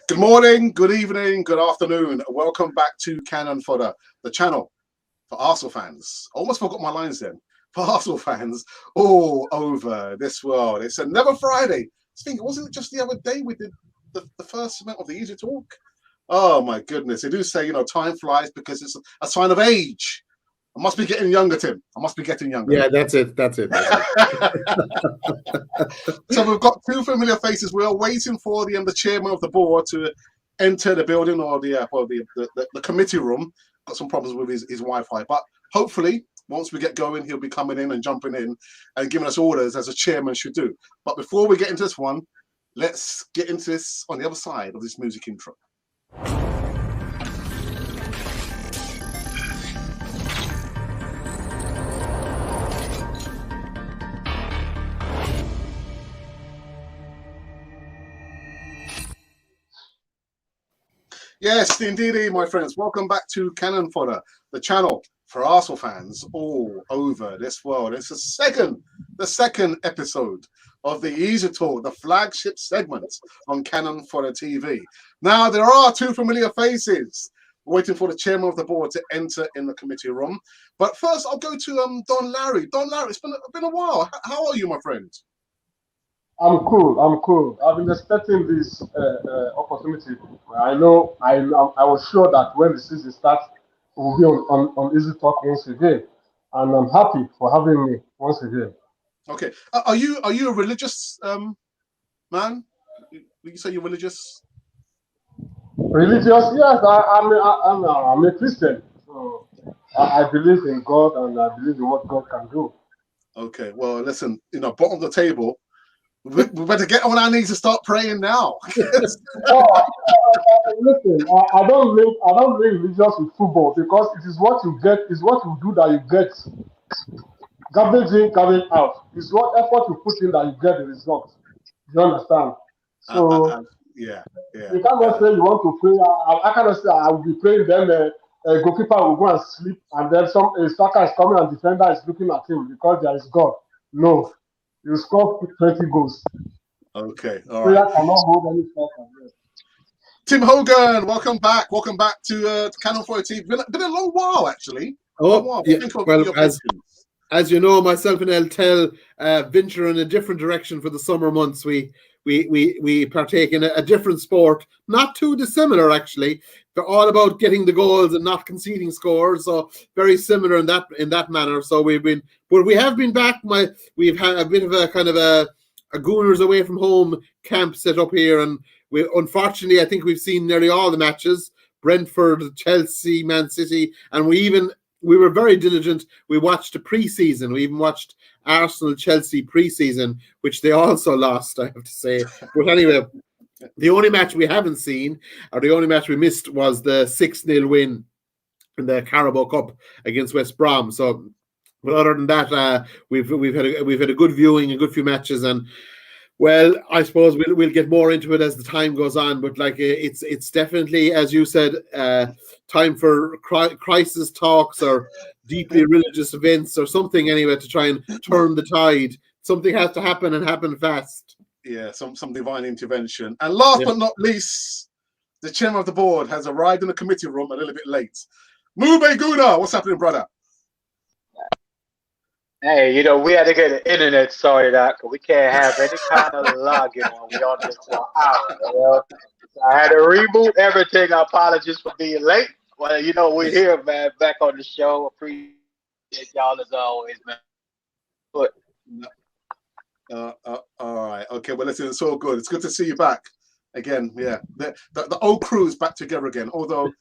Good morning, good evening, good afternoon. Welcome back to Cannon Fodder, the channel for Arsenal fans. Almost forgot my lines then. For Arsenal fans all over this world. It's another Friday. I think, wasn't it just the other day we did the first segment of the Easy Talk? Oh my goodness. They do say, time flies because it's a sign of age. I must be getting younger, Tim. I must be getting younger. Yeah, that's it. So we've got two familiar faces. We are waiting for the chairman of the board to enter the building or the committee room. Got some problems with his Wi-Fi, but hopefully once we get going, he'll be coming in and jumping in and giving us orders as a chairman should do. But before we get into this one, let's get into this on the other side of this music intro. Yes, indeed, my friends. Welcome back to Cannon Fodder, the channel for Arsenal fans all over this world. It's the second episode of the Easy Talk, the flagship segment on Cannon Fodder TV. Now, there are two familiar faces waiting for the chairman of the board to enter in the committee room. But first, I'll go to Don Larry. Don Larry, it's been a while. How are you, my friend? I'm cool. I've been expecting this opportunity. I was sure that when the season starts, we'll be on Easy Talk once again, and I'm happy for having me once again. Okay, are you a religious man? Would you say you're religious? Religious? Yes, I'm a Christian. So I believe in God and I believe in what God can do. Okay, well, listen, bottom of the table. We better get on our knees and start praying now. Listen, I don't link religious with football because it is what you get, is what you do that you get. Garbage in, garbage out. It's what effort you put in that you get the result. You understand? So yeah. You cannot say you want to pray. I cannot say I will be praying. Then a goalkeeper will go and sleep, and then a striker is coming and defender is looking at him because there is God. No. You score 20 goals. Okay, all Prayer right. cannot hold any striker. Tim Hogan, welcome back. Welcome back to Cannon Fodder TV. Been a long while, actually. Yeah. Well, as you know, myself and Eltel venture in a different direction for the summer months. We partake in a different sport, not too dissimilar actually. They're all about getting the goals and not conceding scores, so very similar in that manner. So we have been back. We've had a bit of a kind of a Gooners away from home camp set up here, and unfortunately I think we've seen nearly all the matches: Brentford, Chelsea, Man City, and we were very diligent. We watched the pre-season. We even watched Arsenal-Chelsea pre-season, which they also lost, I have to say. But anyway, the only match we haven't seen, or the only match we missed, was the 6-0 win in the Carabao Cup against West Brom. So, but other than that, we've had a good viewing, a good few matches, and well, I suppose we'll get more into it as the time goes on, but it's definitely, as you said, time for crisis talks or deeply religious events or something anyway to try and turn the tide. Something has to happen and happen fast. Yeah, some divine intervention. And last but not least, the chairman of the board has arrived in the committee room a little bit late. Mube Guna, what's happening, brother? Hey, we had to get the internet sorted out because we can't have any kind of login when we on this for hours. So I had to reboot everything. Apologies for being late. Well, we're here, man, back on the show. Appreciate y'all as always, man. But all right, okay. Well, listen, it's all good. It's good to see you back again. Yeah, the old crew's back together again. Although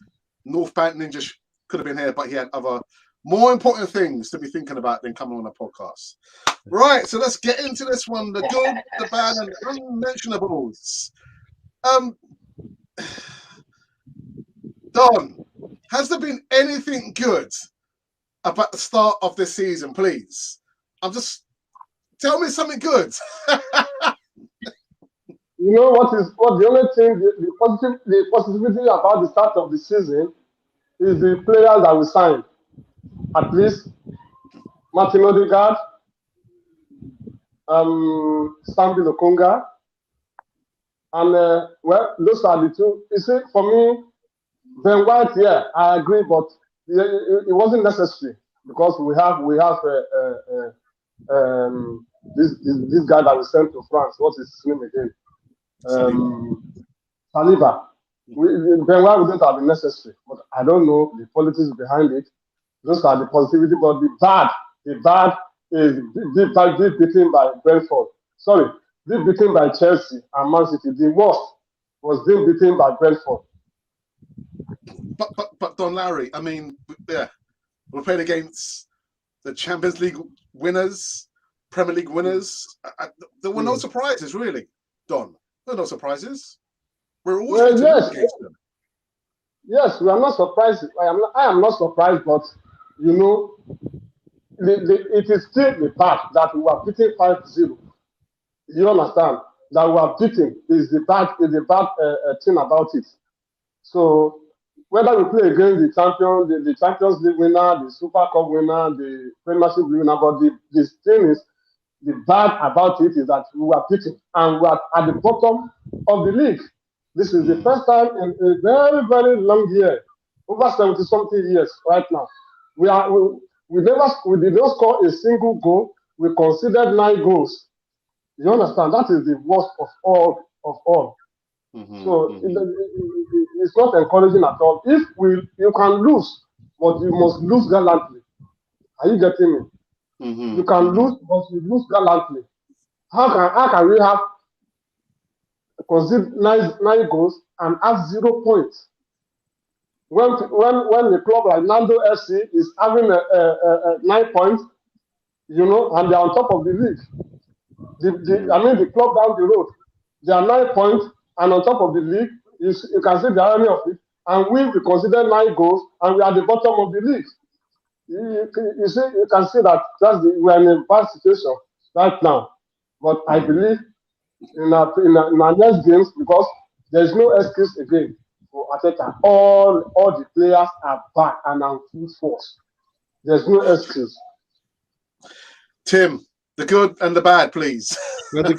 North Bank Ninja could have been here, but he had other more important things to be thinking about than coming on a podcast. Right, so let's get into this one. The good, the bad, and the unmentionables. Don, has there been anything good about the start of this season, please? Tell me something good. You know what the only thing, the positivity about the start of the season is the players that we signed. At least Martin Odegaard, Sambi Lokonga, And well, those are the two. You see, for me, Ben White, yeah, I agree, but it wasn't necessary because we have this guy that we sent to France. What's his name again? Saliba. Ben White wouldn't have been necessary, but I don't know the politics behind it. Those are the positivity, but the bad is this beaten by Brentford. Sorry, this beaten by Chelsea and Man City. The worst was being beaten by Brentford. But Don Larry, I mean, yeah, we're playing against the Champions League winners, Premier League winners. There were no surprises, really, Don. There were no surprises. We're always going to lose against them. Yes, we are not surprised. I am not surprised, but you know, it is still the fact that we are beating 5-0. You understand? That we are beating is the bad thing about it. So whether we play against the Champions League winner, the Super Cup winner, the Premiership winner, but the thing is, the bad about it is that we are beating and we are at the bottom of the league. This is the first time in a very, very long year, over 70-something years right now. We did not score a single goal. We conceded 9 goals. You understand? That is the worst of all. So it's not encouraging at all. If you can lose, but you must lose gallantly. Are you getting me? You can lose, but you lose gallantly. How can we have concede 9 goals and have 0 points? When the club like Nando FC is having 9 points, you know, and they are on top of the league. The club down the road, they are 9 points and on top of the league. You can see the irony of it. And we consider 9 goals and we are at the bottom of the league. You see, you can see that we are in a bad situation right now. But I believe in our next games, because there's no excuse again for Arteta. All the players are back and are full force. There's no excuse. Tim, the good and the bad, please. The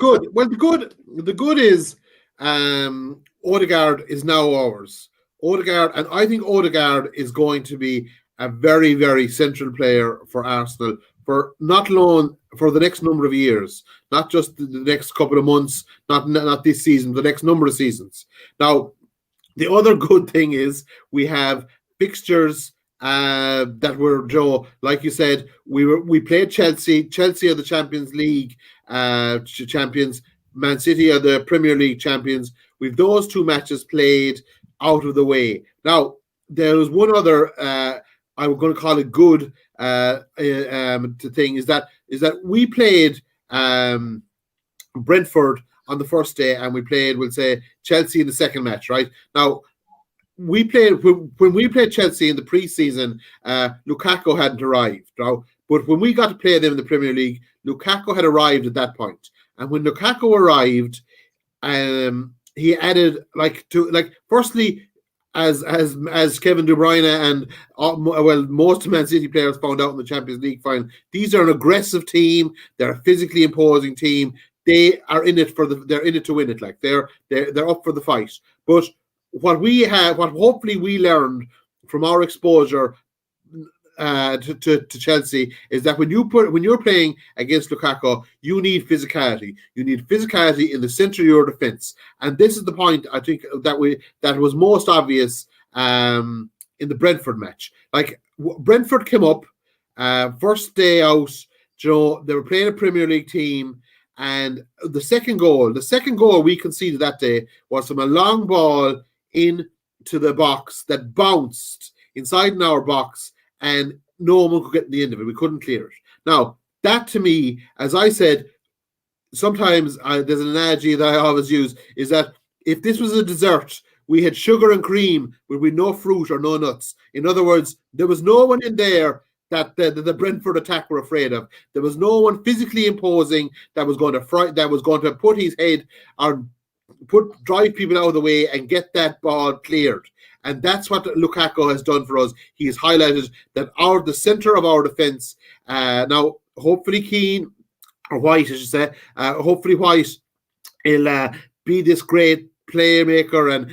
good is Odegaard is now ours. Odegaard, and I think Odegaard is going to be a very, very central player for Arsenal for not long, for the next number of years, not just the next couple of months, not this season, the next number of seasons. Now, the other good thing is we have fixtures that were, Joe, like you said, we played Chelsea. Chelsea are the Champions League champions. Man City are the Premier League champions. We've those 2 matches played out of the way. Now, there was one other, I'm going to call it good thing, is that we played Brentford on the first day, and we played, we'll say, Chelsea in the second match, right? Now, when we played Chelsea in the pre-season, Lukaku hadn't arrived. Now, but when we got to play them in the Premier League, Lukaku had arrived at that point. And when Lukaku arrived, he added firstly, as Kevin De Bruyne and most Man City players found out in the Champions League final, these are an aggressive team. They're a physically imposing team. They are in it they're in it to win it. Like they're up for the fight. But what hopefully we learned from our exposure to Chelsea is that when you're playing against Lukaku, you need physicality. You need physicality in the center of your defense, and this is the point I think that was most obvious in the Brentford match. Like Brentford came up first day out. Joe, they were playing a Premier League team, and the second goal we conceded that day was from a long ball into the box that bounced inside in our box, and no one could get in the end of it. We couldn't clear it. Now, that to me, as I said, sometimes there's an analogy that I always use, is that if this was a dessert, we had sugar and cream, but with no fruit or no nuts. In other words, there was no one in there that the Brentford attack were afraid of. There was no one physically imposing that was going to put his head or drive people out of the way and get that ball cleared. And that's what Lukaku has done for us. He has highlighted that the center of our defense. Now, hopefully Keane, or White, I should say, hopefully White will be this great playmaker and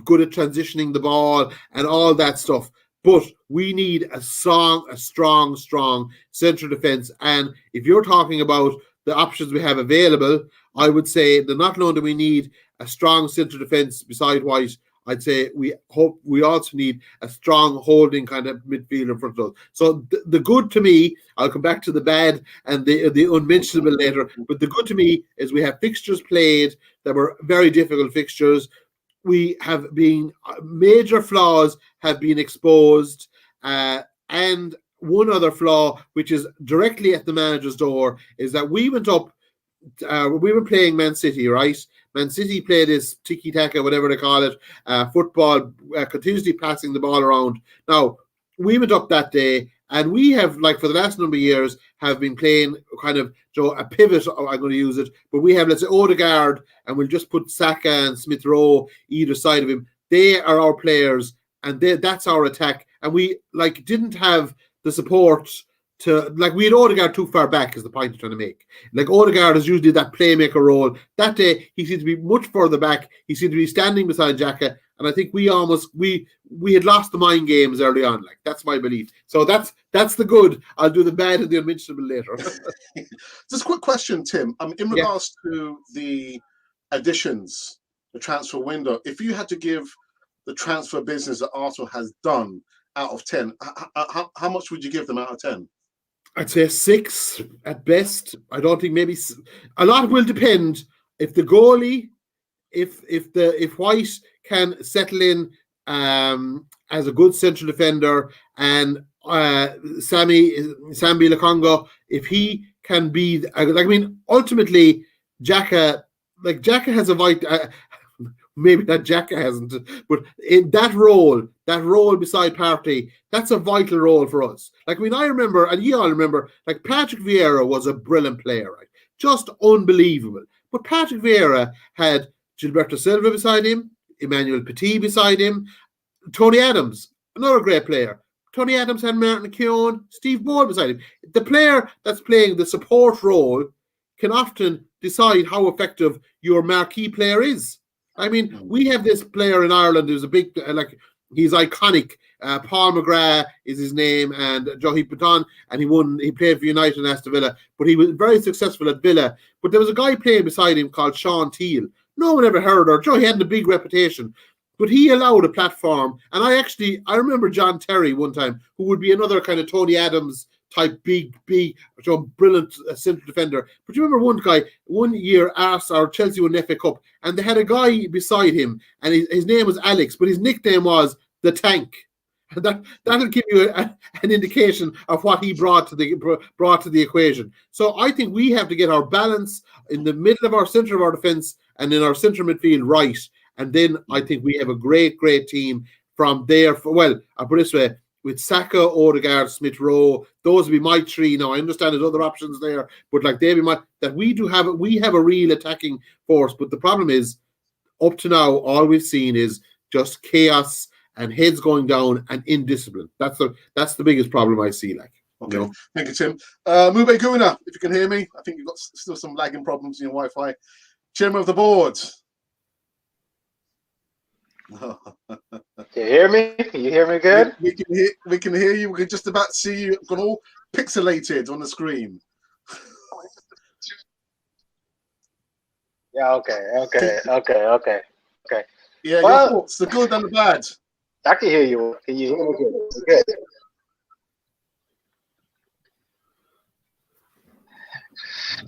good at transitioning the ball and all that stuff. But we need a strong central defence. And if you're talking about the options we have available, I would say that not only do we need a strong central defence beside White, I'd say we also need a strong holding kind of midfield in front of us. So the good to me, I'll come back to the bad and the unmentionable later, but the good to me is we have fixtures played that were very difficult fixtures. We have been major flaws have been exposed, and one other flaw, which is directly at the manager's door, is that we went up. We were playing Man City, right? Man City play this tiki-taka, whatever they call it, football, continuously passing the ball around. Now, we went up that day, and we have, like, for the last number of years, have been playing kind of a pivot, I'm going to use it, but we have, let's say, Odegaard, and we'll just put Saka and Smith Rowe either side of him. They are our players, and that's our attack. And we, like, didn't have the support to, like, we had Odegaard too far back, is the point I'm trying to make. Like, Odegaard is usually that playmaker role. That day, he seemed to be much further back. He seemed to be standing beside Xhaka, and I think we had lost the mind games early on. Like, that's my belief. So that's the good. I'll do the bad and the unmentionable later. Just a quick question, Tim. In regards to the additions, the transfer window, if you had to give the transfer business that Arsenal has done out of 10, how much would you give them out of 10? I'd say 6 at best. I don't think maybe a lot will depend if the goalie, if White can settle in as a good central defender, and Sammy Lokonga, if he can be, ultimately Xhaka has a vital. Maybe that Xhaka hasn't, but in that role beside Partey, that's a vital role for us. Like, I remember, and you all remember, like, Patrick Vieira was a brilliant player, right? Just unbelievable. But Patrick Vieira had Gilberto Silva beside him, Emmanuel Petit beside him, Tony Adams, another great player. Tony Adams had Martin Keown, Steve Ball beside him. The player that's playing the support role can often decide how effective your marquee player is. I mean, we have this player in Ireland who's a big, he's iconic. Paul McGrath is his name, and Joe Patton, and he played for United and Aston Villa, but he was very successful at Villa. But there was a guy playing beside him called Sean Teal. No one ever heard of Joe. He had a big reputation, but he allowed a platform. And I remember John Terry one time, who would be another kind of Tony Adams type big, brilliant central defender. But you remember one year, Chelsea won the FA Cup, and they had a guy beside him, and his name was Alex, but his nickname was the Tank. And that'll give you an indication of what he brought to the equation. So I think we have to get our balance in the middle of our center of our defense and in our central midfield right, and then I think we have a great team from there. I'll put it this way. With Saka, Odegaard, Smith Rowe, those would be my 3. Now I understand there's other options there, but like they be we have a real attacking force. But the problem is, up to now, all we've seen is just chaos and heads going down and indiscipline. That's the biggest problem I see. Like, okay, you know? Thank you, Tim. Mube Guna, if you can hear me, I think you've got still some lagging problems in your Wi-Fi. Chairman of the board. Can you hear me? Can you hear me good? We can hear you. We can just about see you. Got all pixelated on the screen. Yeah. Okay. Yeah. Your thoughts, the good and the bad. I can hear you. Can you hear me good?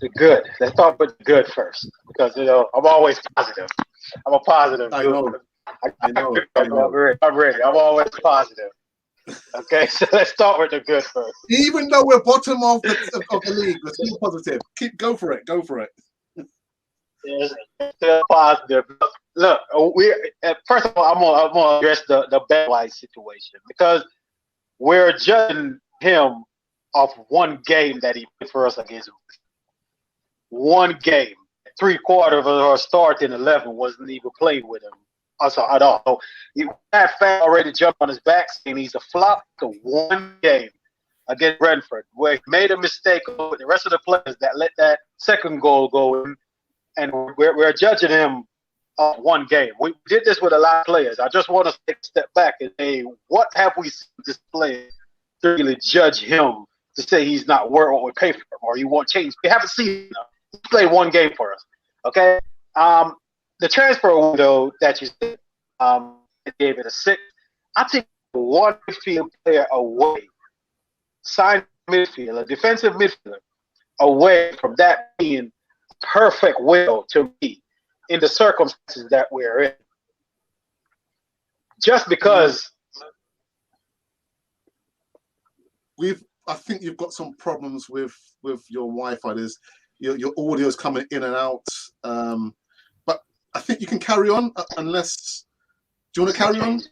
The good. Let's talk about the good first, because I'm always positive. I'm a positive. I know. I'm ready. I'm always positive. Okay, so let's start with the good first. Even though we're bottom of the league, we're still positive. Go for it. Yeah, still positive. Look, first of all, I'm gonna address the Ben White situation, because we're judging him off one game that he played for us against. One game, 3/4 of our starting 11 wasn't even played with him. Also, at all. So that fan already jumped on his back saying he's a flop to one game against Brentford, where he made a mistake with the rest of the players that let that second goal go in, and we're judging him one game. We did this with a lot of players. I just want to take a step back and say, what have we seen this player to really judge him to say he's not worth what we pay for him or he won't change? We haven't seen him. He played one game for us. Okay. The transfer window that you said, gave it a 6. I think one midfield player away, signed midfield, a defensive midfielder, away from that being perfect window to me in the circumstances that we're in. Just because I think you've got some problems with your Wi-Fi. There's your audio is coming in and out. But I think you can carry on unless. Do you want to carry on? I'm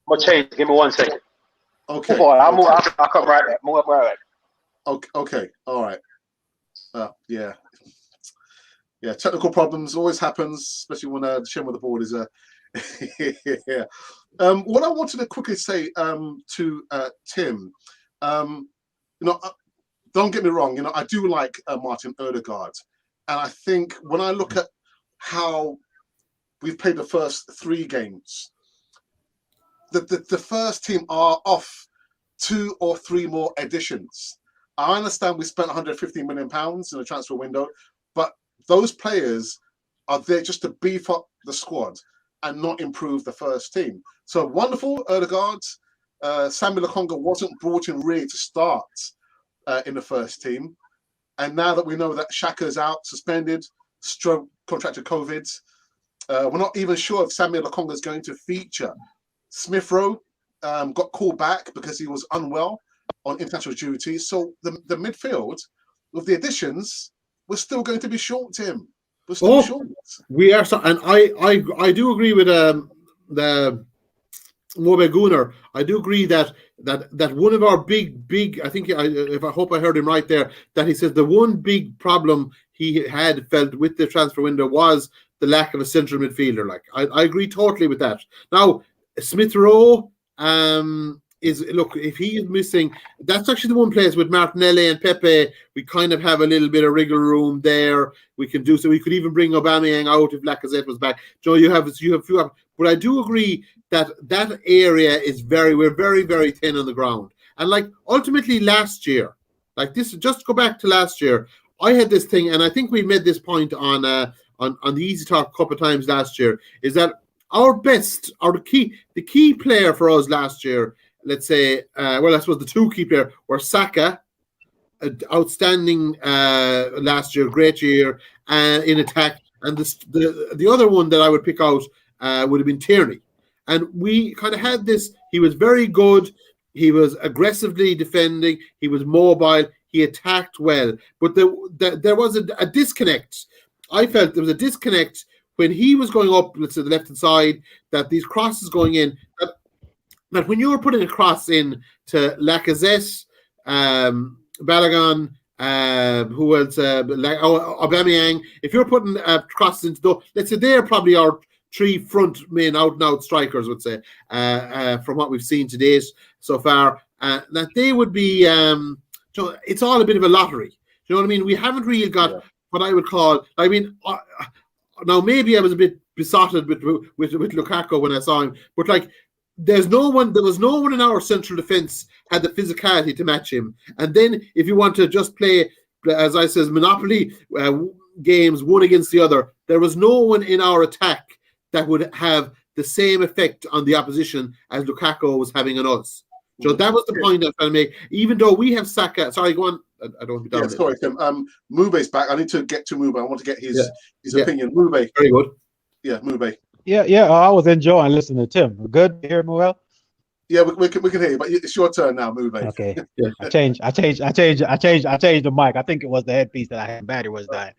gonna change. Give me 1 second. Okay. I'll come right back. Move up right back. Okay. All right. Yeah. Technical problems always happens, especially when the shame of the board is yeah. What I wanted to quickly say to Tim, don't get me wrong. I do like Martin Odegaard, and I think when I look at how we've played the first 3 games, the first team are off 2 or 3 more additions. I understand we spent £150 million in the transfer window, but those players are there just to beef up the squad and not improve the first team. So wonderful, Odegaard. Samuel Lokonga wasn't brought in really to start in the first team. And now that we know that Xhaka's out, suspended, stroke, contracted COVID, we're not even sure if Samuel Lokonga is going to feature. Smith Rowe got called back because he was unwell on international duty. So the midfield, with the additions, we're still going to be short, Tim. We're still short. We are, and I do agree with the Mobe Gunnar. I do agree that one of our big I think I hope I heard him right there, that he says the one big problem he had felt with the transfer window was the lack of a central midfielder. Like I agree totally with that. Now Smith Rowe if he is missing, that's actually the one place with Martinelli and Pepe, we kind of have a little bit of wriggle room there. We can do so. We could even bring Aubameyang out if Lacazette was back. Joe, you have few, but I do agree that area is we're very, very thin on the ground. And like ultimately last year, like this, just go back to last year, I had this thing, and I think we made this point on the Easy Talk a couple of times last year, is that our best, or the key player for us last year, let's say, I suppose the 2 key players were Saka, outstanding last year, great year in attack, and the other one that I would pick out would have been Tierney. And we kind of had this, he was very good, he was aggressively defending, he was mobile, he attacked well, but there was a disconnect. I felt there was a disconnect when he was going up, let's say the left-hand side, that these crosses going in, that when you were putting a cross in to Lacazette, Balogun, who else, Aubameyang, if you're putting crosses into those, let's say they're probably our 3 front main out-and-out strikers, would say, from what we've seen to date so far, that they would be, it's all a bit of a lottery. You know what I mean? We haven't really got what I would call, now maybe I was a bit besotted with Lukaku when I saw him, but like, there was no one in our central defence had the physicality to match him. And then if you want to just play, as I says, Monopoly games one against the other, there was no one in our attack that would have the same effect on the opposition as Lukaku was having on us. So that was the point I'm trying to make. Even though we have Saka, sorry, go on. I don't want to be down. Yeah, sorry, Tim. Mube's back. I need to get to Mube. I want to get his opinion. Mube. Very good. Yeah, Mube. Yeah. I was enjoying listening to Tim. Good to hear him well. Yeah, we can hear you, but it's your turn now, Mube. Okay. I changed the mic. I think it was the headpiece that I had. Battery was dying.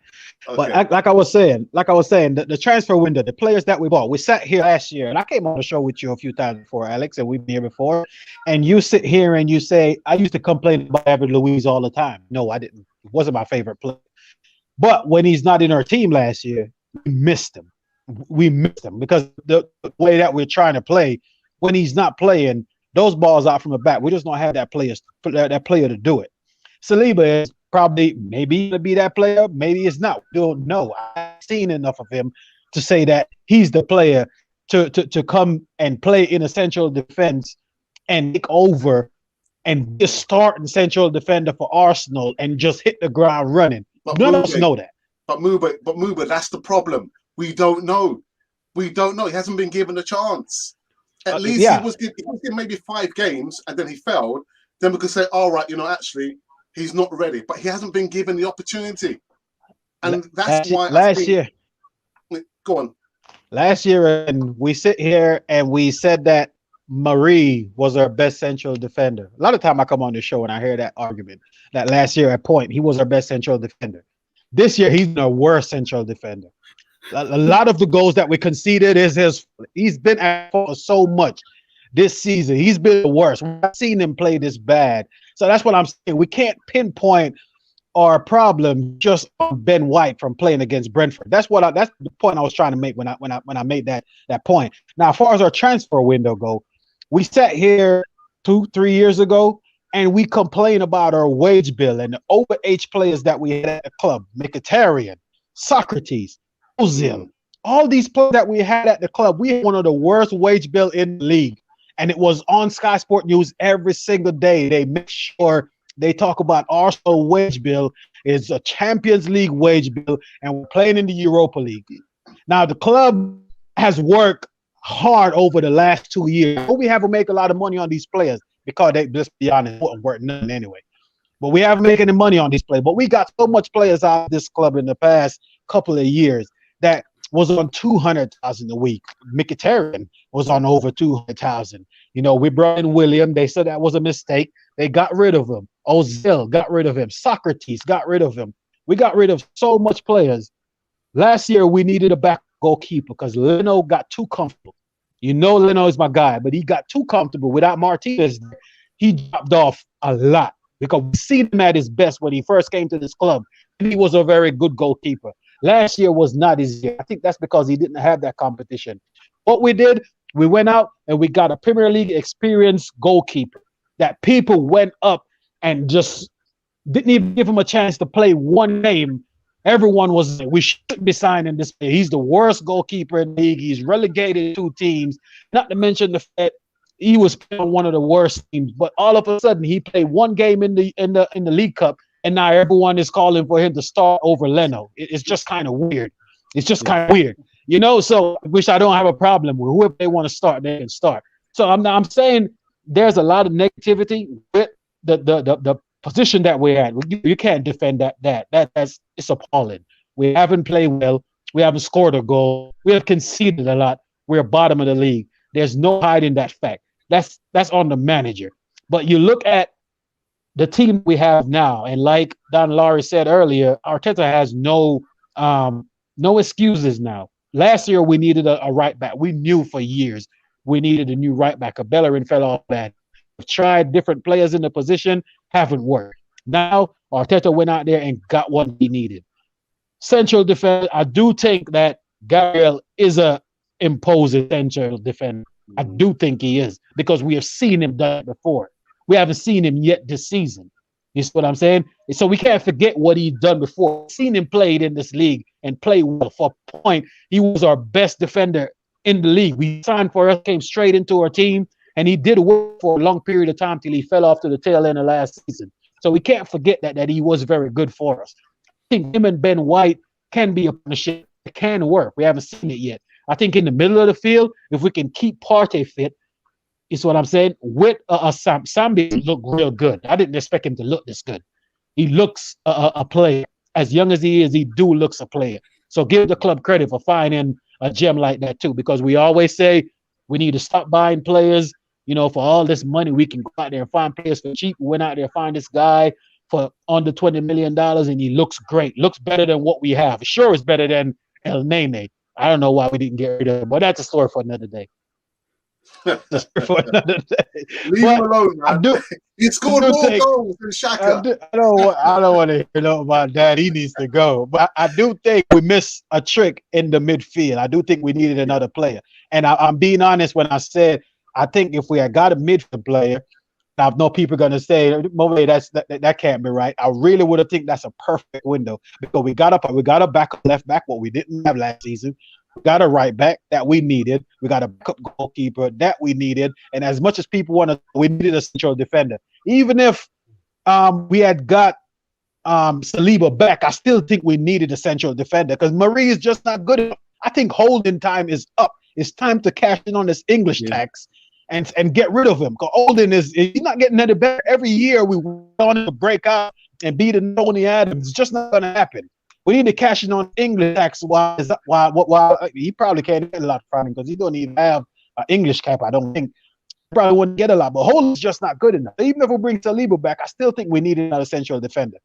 Okay. But like I was saying, the transfer window, the players that we bought. We sat here last year, and I came on the show with you a few times before, Alex, and we've been here before. And you sit here and you say, I used to complain about David Luiz all the time. No, I didn't. It wasn't my favorite player. But when he's not in our team last year, we missed him. We missed him because the way that we're trying to play, when he's not playing, those balls out from the back, we just don't have that player to do it. Saliba is maybe going to be that player, maybe it's not. We don't know. I've seen enough of him to say that he's the player to come and play in a central defense and take over and just start in central defender for Arsenal and just hit the ground running. But None of us know that. But Muba, that's the problem. We don't know. We don't know. He hasn't been given a chance. At least he was given maybe 5 games and then he failed. Then we could say, all right, actually, he's not ready. But he hasn't been given the opportunity. And that's why last year. Go on. Last year, and we sit here and we said that Marie was our best central defender. A lot of time I come on the show and I hear that argument that last year at point, he was our best central defender. This year, he's the worst central defender. A lot of the goals that we conceded he's been at fault so much this season. He's been the worst. We've not seen him play this bad. So that's what I'm saying. We can't pinpoint our problem just on Ben White from playing against Brentford. That's the point I was trying to make when I made that point. Now, as far as our transfer window go, we sat here 2-3 years ago and we complain about our wage bill and the overage players that we had at the club, Mkhitaryan, Socrates, Ozil, all these players that we had at the club. We had one of the worst wage bill in the league, and it was on Sky Sport News every single day. They make sure they talk about Arsenal wage bill is a Champions League wage bill, and we're playing in the Europa League. Now, the club has worked hard over the last 2 years. We haven't made a lot of money on these players because they, let's be honest, wouldn't work nothing anyway. But we haven't made any money on these players. But we got so much players out of this club in the past couple of years that was on 200,000 a week. Mkhitaryan was on over 200,000. We brought in William. They said that was a mistake. They got rid of him. Ozil got rid of him. Socrates got rid of him. We got rid of so much players. Last year, we needed a back goalkeeper because Leno got too comfortable. Leno is my guy, but he got too comfortable. Without Martinez, he dropped off a lot because we seen him at his best when he first came to this club. And he was a very good goalkeeper. Last year was not his year. I think that's because he didn't have that competition. What we did, we went out and we got a Premier League experienced goalkeeper that people went up and just didn't even give him a chance to play one game. Everyone was, we should be signing this player. He's the worst goalkeeper in the league. He's relegated 2 teams, not to mention the fact he was on one of the worst teams. But all of a sudden, he played one game in the League Cup, and now everyone is calling for him to start over Leno. It's just kind of weird. It's just kind of weird, So, which I don't have a problem with. Whoever they want to start, they can start. So I'm saying there's a lot of negativity with the position that we're at. You can't defend that's it's appalling. We haven't played well. We haven't scored a goal. We have conceded a lot. We're bottom of the league. There's no hiding that fact. That's on the manager. But you look at the team we have now, and like Don Laurie said earlier, Arteta has no excuses now. Last year we needed a right back. We knew for years we needed a new right back. Bellerin fell off that. We've tried different players in the position, haven't worked. Now Arteta went out there and got what he needed. Central defense, I do think that Gabriel is a imposing central defender. I do think he is, because we have seen him done it before. We haven't seen him yet this season. You see what I'm saying? So we can't forget what he's done before. We've seen him played in this league and play well. For a point, he was our best defender in the league. We signed for us, came straight into our team, and he did work for a long period of time till he fell off to the tail end of last season. So we can't forget that he was very good for us. I think him and Ben White can be a partnership. It can work. We haven't seen it yet. I think in the middle of the field, if we can keep Partey fit, is what I'm saying. With Sambi look real good. I didn't expect him to look this good. He looks a player. As young as he is, he looks a player. So give the club credit for finding a gem like that too, because we always say we need to stop buying players. For all this money, we can go out there and find players for cheap. We went out there and find this guy for under $20 million, and he looks great. Looks better than what we have. Sure, it's better than El Nene. I don't know why we didn't get rid of him, but that's a story for another day. Leave him alone, man. He scored more goals than Xhaka. I don't want to hear nothing about that. He needs to go. But I do think we missed a trick in the midfield. I do think we needed another player. And I'm being honest when I said I think if we had got a midfield player, I know people are going to say, that can't be right. I really would have think that's a perfect window, because we got a backup left back, what we didn't have last season. We got a right back that we needed. We got a backup goalkeeper that we needed. And as much as people want to, we needed a central defender. Even if we had got Saliba back, I still think we needed a central defender because Marie is just not good enough. I think holding time is up. It's time to cash in on this English tax and get rid of him. Because Holden he's not getting any better. Every year we want him to break out and beat Tony Adams. It's just not going to happen. We need to cash in on English tax. While he probably can't get a lot from him because he don't even have an English cap. I don't think he probably wouldn't get a lot. But Holden's just not good enough. Even if we bring Saliba back, I still think we need another central defender.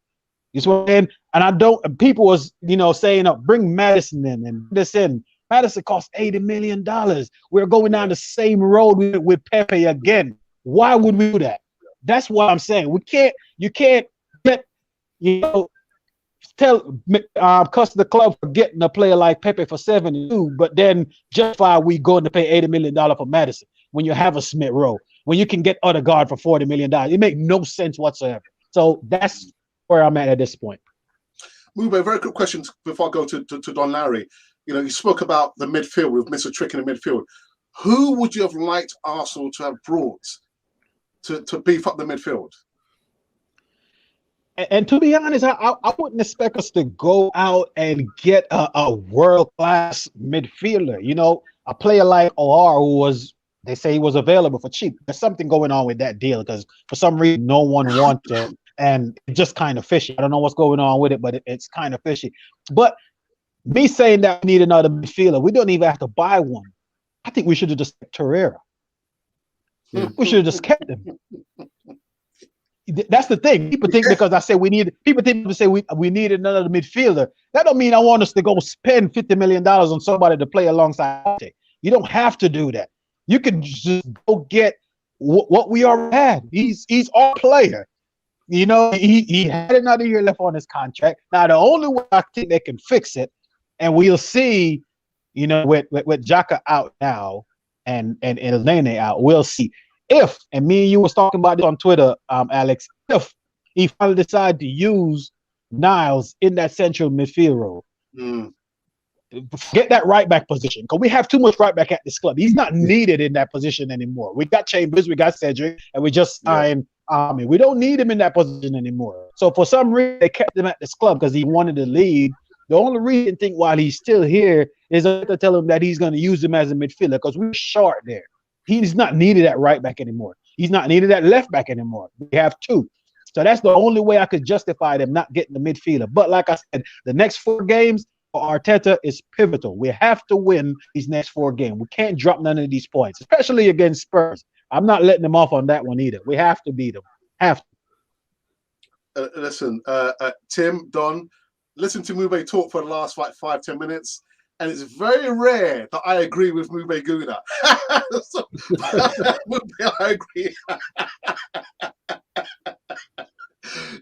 You see what I'm saying? And I don't. People was saying, bring Madison in and this in. Madison cost $80 million. We're going down the same road with Pepe again. Why would we do that? That's what I'm saying. You can't let cuss the club for getting a player like Pepe for 72, but then justify we going to pay $80 million for Madison when you have a Smith Rowe, when you can get Odegaard for $40 million. It makes no sense whatsoever. So that's where I'm at this point. Mube, very quick question before I go to Don Larry. You spoke about the midfield. We've missed a trick in the midfield. Who would you have liked Arsenal to have brought to beef up the midfield? And to be honest, I wouldn't expect us to go out and get a world-class midfielder. A player like OR they say he was available for cheap. There's something going on with that deal because for some reason no one wanted it. And it's just kind of fishy. I don't know what's going on with it, but it's kind of fishy. But me saying that we need another midfielder, we don't even have to buy one. I think we should have just kept Torreira. We should have just kept him. That's the thing. People think because I say we need another midfielder. That don't mean I want us to go spend $50 million on somebody to play alongside Ante. You don't have to do that. You can just go get what we already had. He's our player. He had another year left on his contract. Now, the only way I think they can fix it, and we'll see, with Xhaka out now and Elneny out, we'll see. If, and me and you was talking about this on Twitter, Alex, if he finally decide to use Niles in that central midfield role, forget that right back position because we have too much right back at this club. He's not needed in that position anymore. We got Chambers, we got Cedric, and we just signed. We don't need him in that position anymore. So for some reason, they kept him at this club because he wanted to leave. The only reason I think while he's still here is to tell him that he's going to use him as a midfielder because we're short there. He's not needed at right back anymore. He's not needed at left back anymore. We have two. So that's the only way I could justify them not getting the midfielder. But like I said, the next 4 games for Arteta is pivotal. We have to win these next 4 games. We can't drop none of these points, especially against Spurs. I'm not letting them off on that one either. We have to beat them. Have to. Listen, Tim, Don, listen to Mube talk for the last 5-10 minutes, and it's very rare that I agree with Mube Guna. So, Mube, I agree.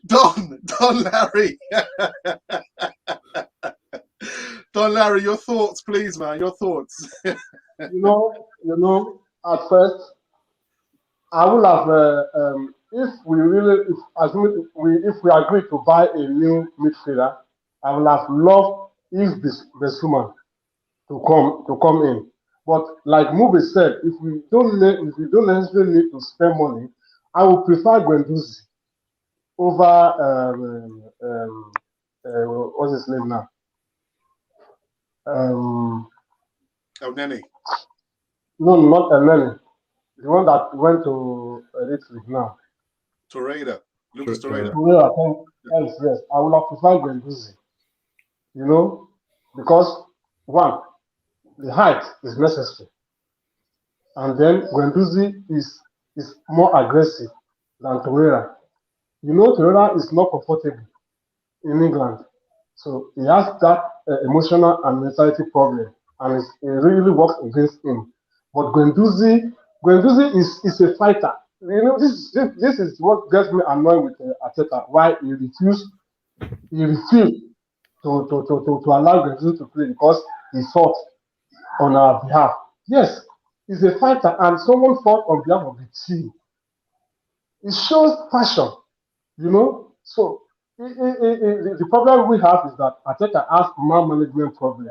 Don Larry. Don Larry, your thoughts, please, man. Your thoughts. At first, I would have if we agree to buy a new midfielder, I would have loved if this Besuma to come in. But like Mubi said, if we don't necessarily need to spend money, I would prefer Guendouzi over what's his name now? Elneny. No, not Elneny. The one that went to Italy now. Torreira. Lucas Torreira. Yes. I would have preferred Guendouzi. Because one, the height is necessary. And then Guendouzi is more aggressive than Torreira. Torreira is not comfortable in England. So he has that emotional and mentality problem. And it really works against him. But Guendouzi is a fighter. This is what gets me annoyed with Arteta. Why he refused to allow Guendouzi to play because he fought on our behalf. Yes, he's a fighter, and someone fought on behalf of the team. It shows passion, So the problem we have is that Arteta has man management problem,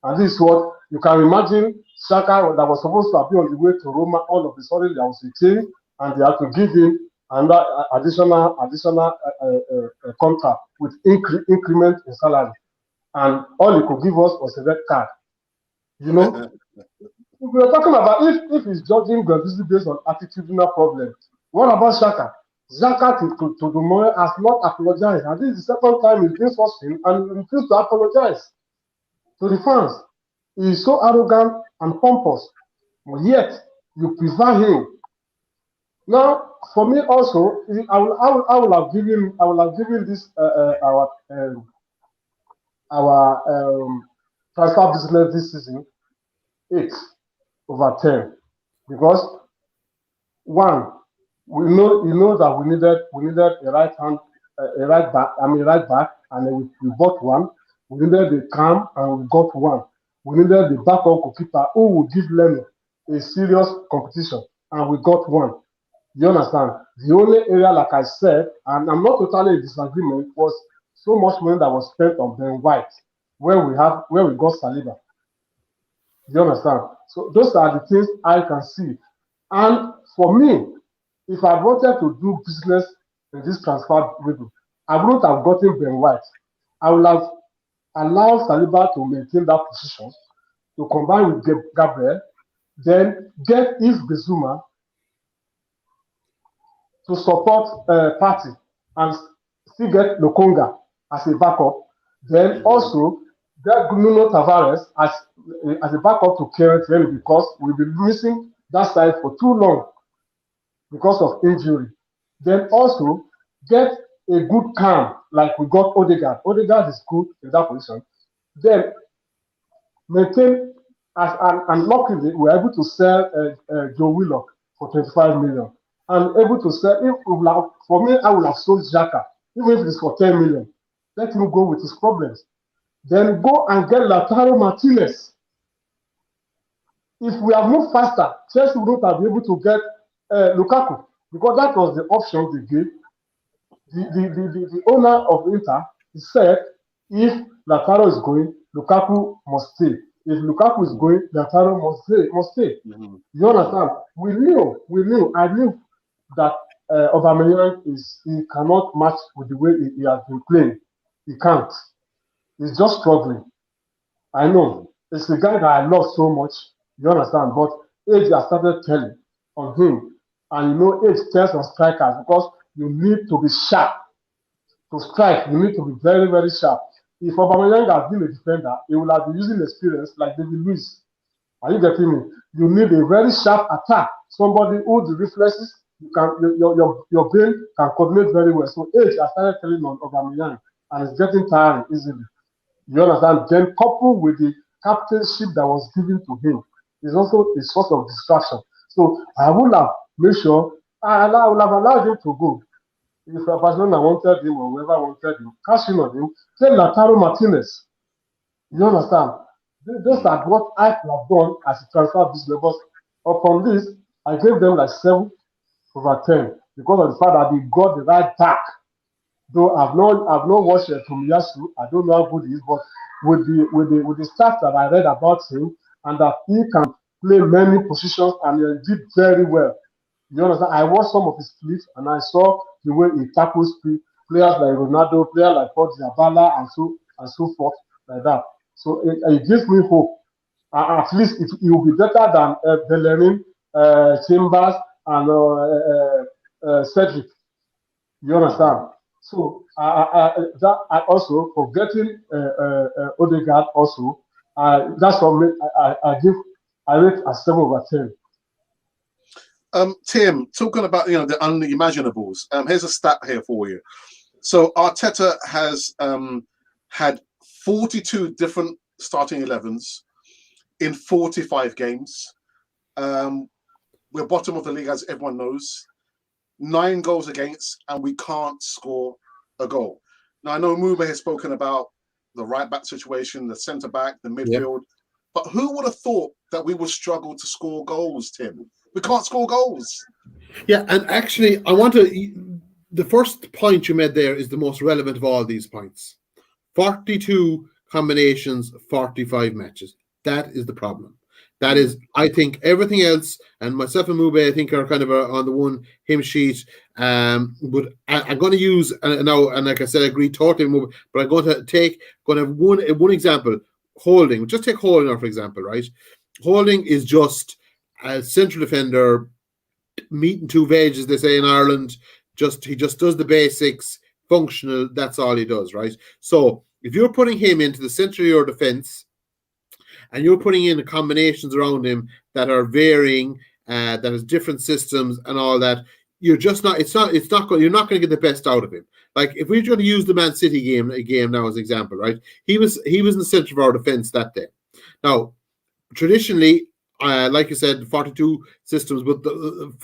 and this is what You can imagine Xhaka that was supposed to be on the way to Roma. All of a sudden, there was a change, and they had to give him another additional contract with increment in salary, and all he could give us was a red card. You know, we are talking about if he's judging Guendouzi based on attitudinal problem. What about Xhaka? Xhaka to the moment has not apologized, and this is the second time he's been forced him, and he refused to apologize to the fans. He is so arrogant and pompous, but yet you prefer him. Now, for me also, I will have given this our transfer business this season 8/10 because one, we know that we needed a right back, and we bought one. We needed a cam, and we got one. We needed the backup goalkeeper who would give Lennon a serious competition, and we got one. You understand? The only area, like I said, and I'm not totally in disagreement, was so much money that was spent on Ben White, where we got Saliba. You understand? So those are the things I can see. And for me, if I wanted to do business in this transfer window, I wouldn't have gotten Ben White. I would have allowed Saliba to maintain that position, to combine with Gabriel, then get Yves Bissouma to support Party and still get Lokonga as a backup. Then also get Nuno Tavares as a backup to Kieran Tierney because we've been missing that side for too long because of injury. Then also get a good cam like we got Odegaard. Odegaard is good in that position. Then maintain and luckily we were able to sell Joe Willock for 25 million. And able to sell, for me, I would have sold Xhaka, even if it's for 10 million. Let him go with his problems. Then go and get Lautaro Martinez. If we have moved faster, Chelsea wouldn't have been able to get Lukaku because that was the option they gave. The owner of Inter said if Lautaro is going, Lukaku must stay. If Lukaku is going, Lautaro must stay. Mm-hmm. You understand? We knew. I knew that Aubameyang he cannot match with the way he has been playing. He can't. He's just struggling. I know. It's the guy that I love so much. You understand? But age has started telling on him. And you know, age tells on strikers because you need to be sharp. To strike, you need to be very, very sharp. If Aubameyang has been a defender, he will have been using experience like David Luiz. Are you getting me? You need a very sharp attack. Somebody who the reflexes, your brain can coordinate very well. So age has started telling on Aubameyang and it's getting tiring easily. You understand? Then coupled with the captainship that was given to him is also a source of distraction. So I would have made sure I would have allowed him to go. If Barcelona wanted him or whoever wanted him, cash in on him, say Lautaro Martinez. You understand? Those are what I could have done as a transfer business. But upon this, I gave them like 7/10 because of the fact that they got the right back. Though I've not watched Tomiyasu, I don't know how good he is, but with the stuff that I read about him and that he can play many positions and he did very well. You understand? I watched some of his clips and I saw the way he tackles players like Ronaldo, players like Paul Zabala, and so forth like that. So it gives me hope. At least it will be better than Bellerin, Chambers, and Cedric. You understand? So I also for getting Odegaard also. That's what I rate as 7/10. Tim, talking about the unimaginables. Here's a stat here for you. So Arteta has had 42 different starting 11s in 45 games. We're bottom of the league, as everyone knows. 9 goals against, and we can't score a goal. Now I know Mube has spoken about the right back situation, the centre back, the midfield, but who would have thought that we would struggle to score goals, Tim? We can't score goals. Yeah, and actually, the first point you made there is the most relevant of all these points. 42 combinations, 45 matches. That is the problem. That is, I think everything else, and myself and Mube, I think, are kind of on the one hymn sheet. But I'm going to use now, and like I said, I agree totally with Mube, but I'm going to have one example. Holding. Just take Holding for example, right? Holding is just a central defender, meat and two veg, as they say in Ireland. He just does the basics, functional. That's all he does, right? So if you're putting him into the center of your defense, and you're putting in the combinations around him that are varying, that has different systems and all that, you're just not. You're not going to get the best out of him. Like if we're going to use the Man City game now as an example, right? He was in the center of our defense that day. Now, traditionally, like you said, 42 systems, but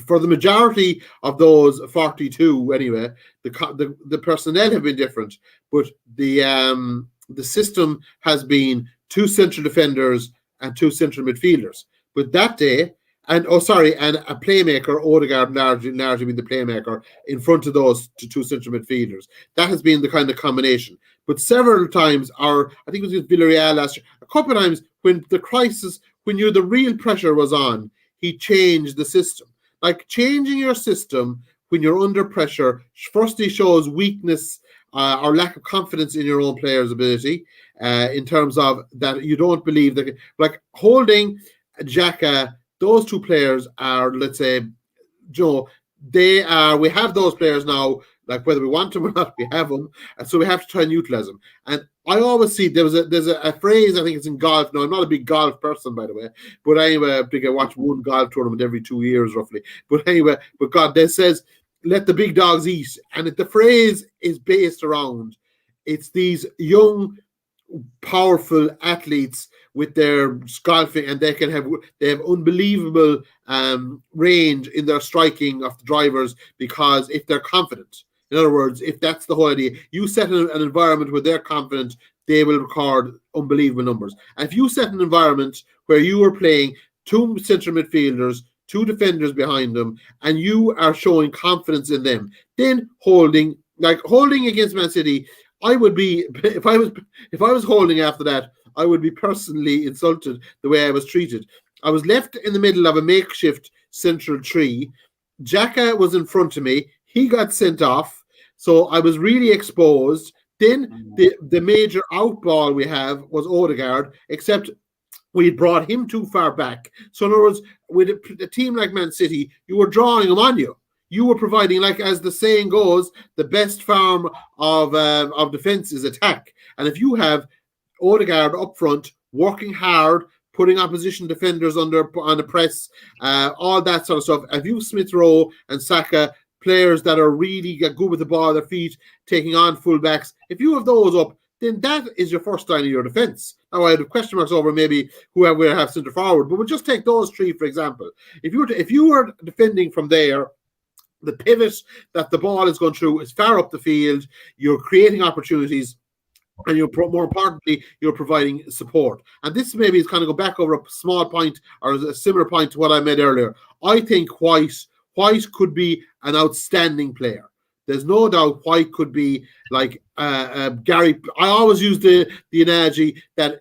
for the majority of those 42, anyway, the personnel have been different, but the system has been 2 central defenders and 2 central midfielders. But that day, and a playmaker, Odegaard largely been the playmaker in front of those 2 central midfielders. That has been the kind of combination. But several times, I think it was with Villarreal last year, a couple of times when the real pressure was on, he changed the system. Like changing your system when you're under pressure, firstly shows weakness or lack of confidence in your own player's ability, in terms of that you don't believe that, like Holding, Xhaka, those 2 players are, let's say, Joe, we have those players now, like whether we want them or not, we have them, and so we have to try and utilize them. And I always see there's a phrase, I think it's in golf. No, I'm not a big golf person, by the way, but anyway, I watch one golf tournament every 2 years roughly. But anyway, God, that says, let the big dogs eat. And the phrase is based around, it's these young, powerful athletes with their golfing, and they have unbelievable range in their striking of the drivers, because if they're confident, in other words, if that's the whole idea, you set an environment where they're confident, they will record unbelievable numbers. And if you set an environment where you are playing 2 central midfielders, 2 defenders behind them, and you are showing confidence in them, then Holding against Man City, I would be, if I was Holding after that, I would be personally insulted the way I was treated. I was left in the middle of a makeshift central tree. Xhaka was in front of me. He got sent off, so I was really exposed. Then the major out ball we have was Odegaard, except we brought him too far back. So in other words, with a team like Man City, you were drawing him on you. You were providing, like as the saying goes, the best form of defense is attack. And if you have Odegaard up front, working hard, putting opposition defenders on a press, all that sort of stuff. If you Smith Rowe and Saka, players that are really good with the ball at their feet, taking on fullbacks, if you have those up, then that is your first line of your defense. Now I have question marks over maybe whoever we have centre forward, but we'll just take those 3 for example. If you were defending from there, the pivot that the ball is going through is far up the field. You're creating opportunities, and more importantly, you're providing support. And this maybe is kind of go back over a small point or a similar point to what I made earlier. I think White could be an outstanding player. There's no doubt White could be like Gary. I always use the analogy that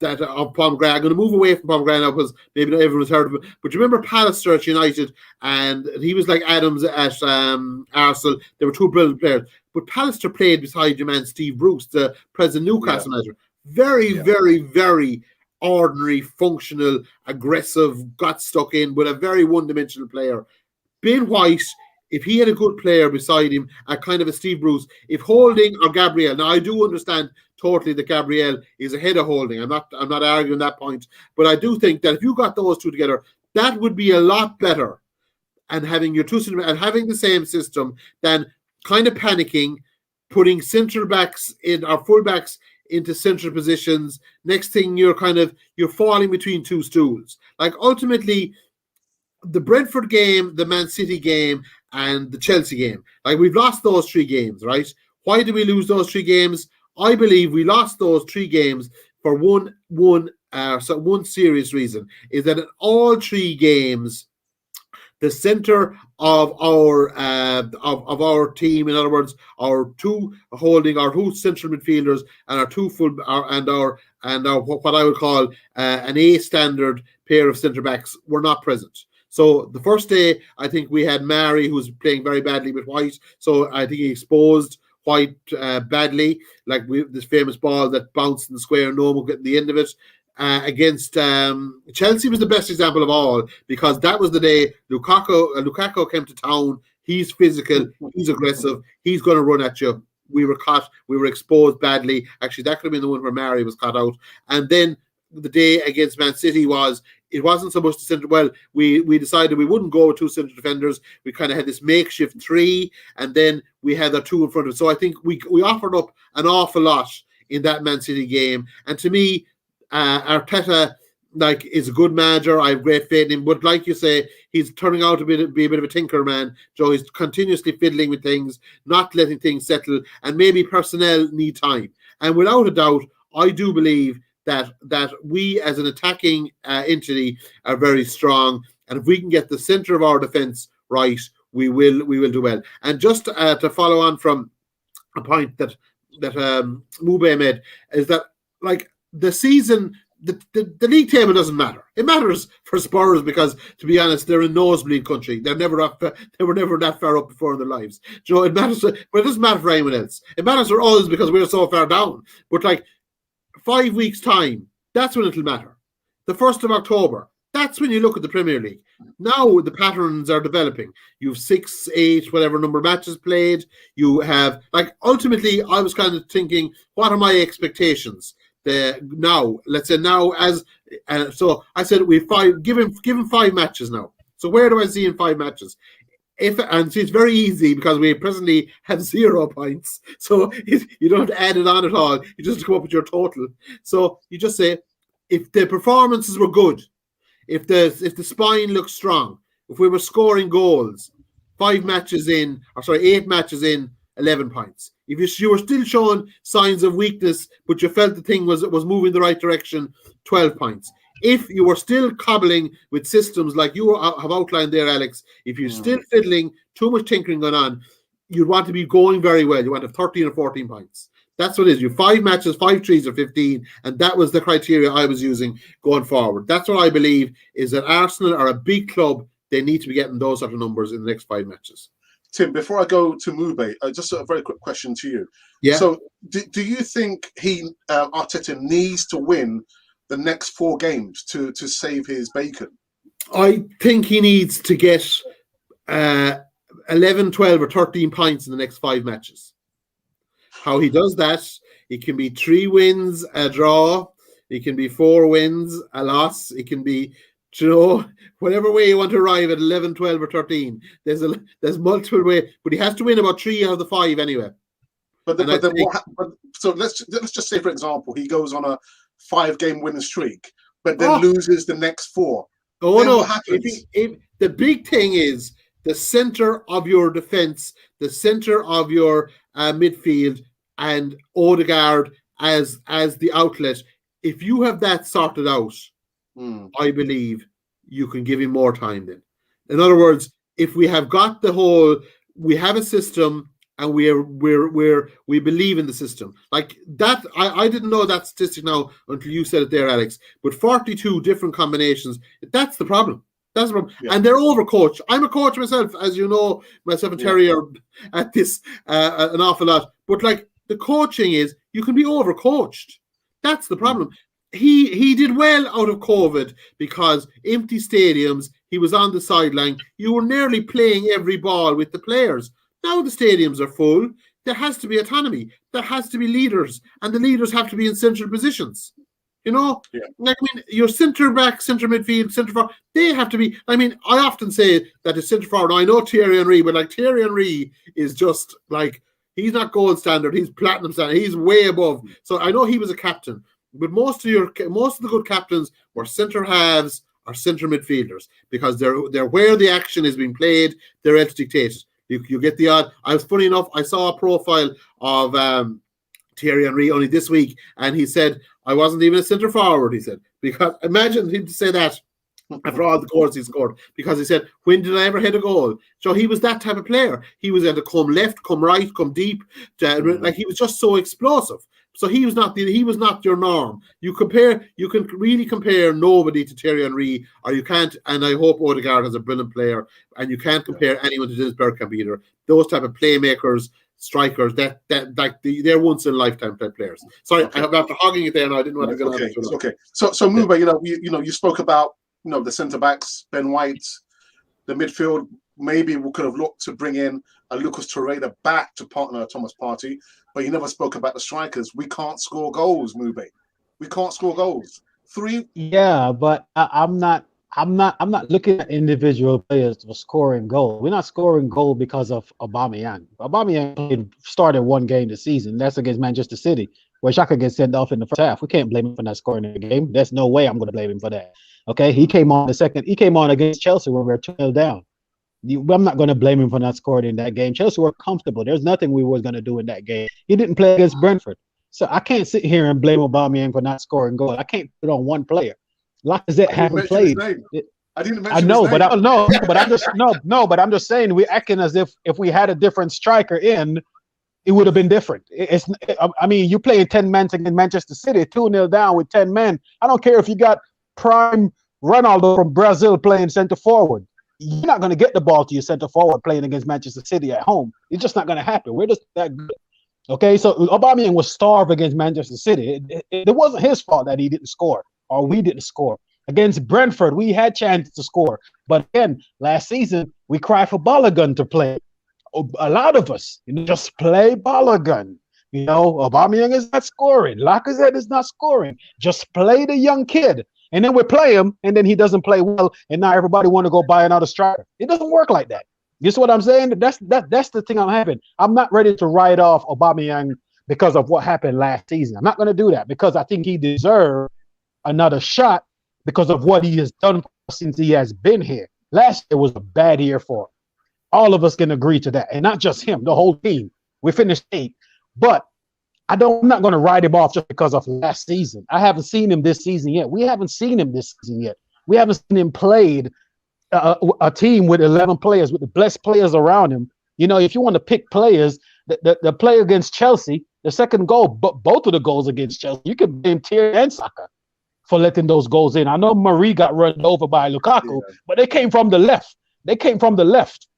of Pomegranate. I'm going to move away from Pomegranate now because maybe not everyone's heard of it. But you remember Pallister at United, and he was like Adams at Arsenal. They were 2 brilliant players. But Pallister played beside your man Steve Bruce, the present Newcastle manager. Very, very, very ordinary, functional, aggressive, got stuck in, but a very one-dimensional player. Ben White, if he had a good player beside him, a kind of a Steve Bruce, if Holding or Gabriel, now I do understand totally that Gabriel is ahead of Holding. I'm not arguing that point, but I do think that if you got those 2 together, that would be a lot better. And having your 2 and having the same system than kind of panicking, putting central backs in or fullbacks into central positions. Next thing you're falling between 2 stools. Like ultimately, the Brentford game, the Man City game, and the Chelsea game. Like we've lost those 3 games, right? Why did we lose those 3 games? I believe we lost those 3 games for one serious reason, is that in all 3 games, the center of our team, in other words, our two central midfielders and our two full and our what I would call an A standard pair of centre backs were not present. So the first day, I think we had Mari, who was playing very badly with White. So I think he exposed White badly, like this famous ball that bounced in the square, no one getting the end of it. Against Chelsea was the best example of all, because that was the day Lukaku came to town. He's physical, he's aggressive, he's going to run at you. We were caught, we were exposed badly. Actually, that could have been the one where Mari was caught out. And then the day against Man City it wasn't so much the centre. Well, we decided we wouldn't go with two centre defenders. We kind of had this makeshift three, and then we had the two in front of it. So I think we offered up an awful lot in that Man City game. And to me, Arteta is a good manager. I have great faith in him, but like you say, he's turning out to be a bit of a tinker man. Joe, he's continuously fiddling with things, not letting things settle, and maybe personnel need time. And without a doubt, I do believe that we as an attacking entity are very strong, and if we can get the center of our defense right, we will do well. And just to follow on from a point that Mube made, is that the season, the league table doesn't matter. It matters for Spurs because, to be honest, they're a nosebleed country. They were never that far up before in their lives. It matters, but it doesn't matter for anyone else. It matters for us because we're so far down. But 5 weeks' time, that's when it'll matter. The 1st of October, that's when you look at the Premier League. Now the patterns are developing. You have 6, 8, whatever number of matches played. You have, ultimately, I was kind of thinking, what are my expectations? So I said give him 5 matches now. So where do I see in 5 matches? It's very easy because we presently have 0 points. So you don't have to add it on at all. You just come up with your total. So you just say, if the performances were good, if the spine looks strong, if we were scoring goals, 8 matches in, 11 points. If you were still showing signs of weakness, but you felt the thing was moving in the right direction, 12 points. If you were still cobbling with systems like you have outlined there, Alex, if you're still fiddling, too much tinkering going on, you'd want to be going very well. You want to have 13 or 14 points. That's what it is. You 5 matches, 5 threes or 15, and that was the criteria I was using going forward. That's what I believe is that Arsenal are a big club. They need to be getting those sort of numbers in the next 5 matches. Tim, before I go to Mube, just a very quick question to you. Yeah. So, do you think Arteta needs to win the next 4 games to save his bacon? I think he needs to get 11, 12, or 13 points in the next 5 matches. How he does that, it can be 3 wins, a draw. It can be 4 wins, a loss. It can be, whatever way you want to arrive at 11, 12, or 13. There's multiple ways, but he has to win about 3 out of the 5 anyway. So let's just say, for example, he goes on a 5-game winning streak, but then loses the next 4. Oh no! What happens? If the big thing is the center of your defense, the center of your midfield, and Odegaard as the outlet. If you have that sorted out, I believe you can give him more time then. In other words, if we have got we have a system and we believe in the system. Like that, I didn't know that statistic now until you said it there, Alex. But 42 different combinations, that's the problem. That's the problem. Yeah. And they're overcoached. I'm a coach myself, as you know, myself and Terry are at this an awful lot. But the coaching is, you can be overcoached. That's the problem. He did well out of COVID because empty stadiums, he was on the sideline. You were nearly playing every ball with the players. Now the stadiums are full. There has to be autonomy. There has to be leaders. And the leaders have to be in central positions. Your centre back, centre midfield, centre forward, they have to be. I often say that the centre forward, I know Thierry Henry, but Thierry Henry is just he's not gold standard, he's platinum standard, he's way above. So I know he was a captain, but most of the good captains were centre halves or centre midfielders because they're where the action is being played, they're able to dictate it. You get the odd. Funny enough, I saw a profile of Thierry Henry only this week, and he said, I wasn't even a centre forward, he said. Because imagine him to say that after all the goals he scored, because he said, when did I ever hit a goal? So he was that type of player. He was able to come left, come right, come deep. Like, he was just so explosive. So he was not your norm. You can really compare nobody to Thierry Henry, or you can't. And I hope Odegaard is a brilliant player, and you can't compare anyone to Dennis Bergkamp either. Those type of playmakers, strikers, they're once in a lifetime type players. Sorry, after hogging it there, now I didn't want to go on. It's okay. So Muba, you spoke about the centre backs, Ben White, the midfield. Maybe we could have looked to bring in a Lucas Torreira back to partner Thomas Partey, but you never spoke about the strikers. We can't score goals, Mube. We can't score goals. 3. Yeah, but I'm not looking at individual players for scoring goals. We're not scoring goal because of Aubameyang. Aubameyang started one game this season. That's against Manchester City, where Xhaka gets sent off in the first half. We can't blame him for not scoring in the game. There's no way I'm going to blame him for that. Okay, he came on against Chelsea when we were 2-0 down. I'm not going to blame him for not scoring in that game. Chelsea were comfortable. There's nothing we were going to do in that game. He didn't play against Brentford. So I can't sit here and blame Aubameyang for not scoring goals. I can't put it on one player. Lacazette haven't played. I didn't mention I know, his name. but I'm just saying we're acting as if we had a different striker in, it would have been different. I mean, you playing 10 men against Manchester City, 2-0 down with 10 men. I don't care if you got prime Ronaldo from Brazil playing center forward. You're not going to get the ball to your center forward playing against Manchester City at home. It's just not going to happen. We're just that good. Okay, so Aubameyang was starved against Manchester City. It wasn't his fault that he didn't score or we didn't score. Against Brentford, we had chances to score. But again, last season, we cried for Balogun to play. A lot of us, just play Balogun. Aubameyang is not scoring. Lacazette is not scoring. Just play the young kid. And then we play him, and then he doesn't play well, and now everybody want to go buy another striker. It doesn't work like that. You see what I'm saying? That's the thing I'm having. I'm not ready to write off Aubameyang because of what happened last season. I'm not going to do that because I think he deserves another shot because of what he has done since he has been here. Last year was a bad year for him. All of us can agree to that, and not just him, the whole team. We finished 8th, but I'm not going to write him off just because of last season. I haven't seen him this season yet. We haven't seen him this season yet. We haven't seen him played a team with 11 players, with the best players around him. If you want to pick players, the play against Chelsea, the second goal, but both of the goals against Chelsea, you can blame Thierry and Saka for letting those goals in. I know Marie got run over by Lukaku, but they came from the left.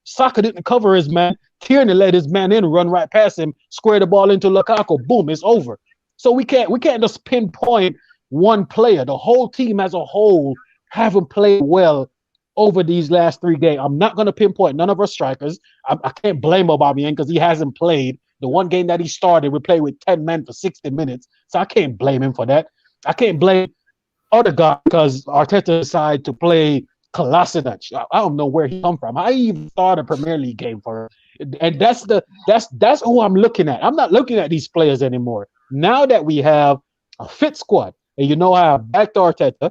Saka didn't cover his man. Tierney let his man in, run right past him, square the ball into Lukaku. Boom, it's over. So we can't just pinpoint one player. The whole team as a whole haven't played well over these last 3 games. I'm not going to pinpoint none of our strikers. I can't blame Aubameyang because he hasn't played. The one game that he started, we played with 10 men for 60 minutes. So I can't blame him for that. I can't blame Odegaard because Arteta decided to play Kolasinac. I don't know where he come from. I even started a Premier League game for him. And that's who I'm looking at. I'm not looking at these players anymore. Now that we have a fit squad, and I have backed Arteta,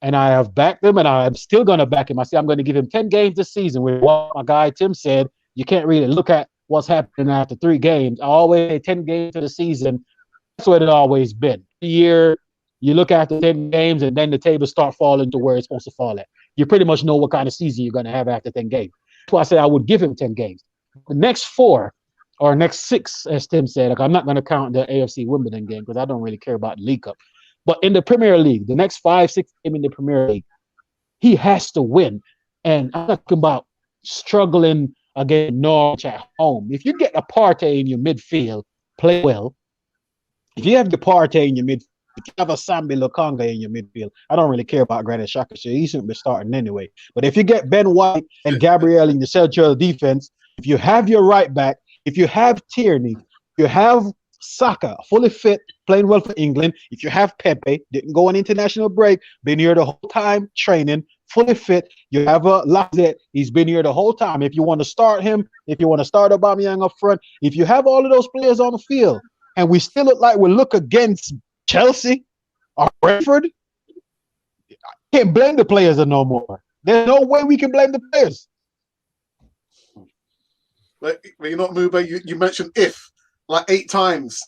and I have backed him, and I'm still going to back him. I say I'm going to give him 10 games this season. With what my guy Tim said, you can't really look at what's happening after 3 games. I always say 10 games to the season. That's what it always been. The year you look after 10 games, and then the tables start falling to where it's supposed to fall at. You pretty much know what kind of season you're going to have after 10 games. That's why I said I would give him 10 games. The next 4 or next 6, as Tim said, I'm not going to count the AFC Wimbledon game because I don't really care about the League Cup. But in the Premier League, the next 5, 6 games in the Premier League, he has to win. And I'm talking about struggling against Norwich at home. If you get a Partey in your midfield, play well. If you have the Partey in your midfield, if you have a Sambi Lokonga in your midfield, I don't really care about Granit Xhaka. So he shouldn't be starting anyway. But if you get Ben White and Gabriel in the central defense, if you have your right back, if you have Tierney, if you have Saka, fully fit, playing well for England. If you have Pepe, didn't go on international break, been here the whole time, training, fully fit. You have a Lacazette, he's been here the whole time. If you want to start him, if you want to start Aubameyang up front, if you have all of those players on the field, and we still look like we look against Chelsea or Brentford, I can't blame the players no more. There's no way we can blame the players. But you know, Muba, you mentioned if like 8 times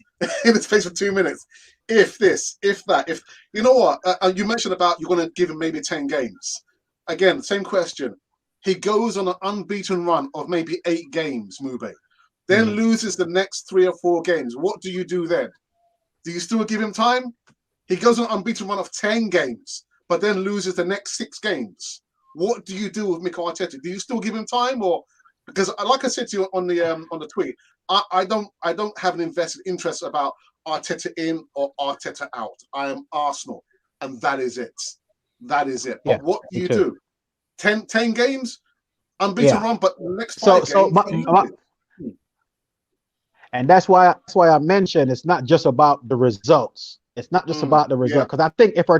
in the space of 2 minutes. if this, if that, if you know what you mentioned about you're going to give him maybe 10 games. Again, same question. He goes on an unbeaten run of maybe 8 games, Mube, then loses the next 3 or 4 games. What do you do then? Do you still give him time? He goes on an unbeaten run of 10 games, but then loses the next 6 games. What do you do with Mikel Arteta? Do you still give him time, or because, like I said to you on the tweet, I don't have an invested interest about Arteta in or Arteta out. I am Arsenal, and that is it. That is it. But what do you do? 10 games, unbeaten run, but next 5 games. And that's why I mentioned it's not just about the results. It's not just about the result, because I think if our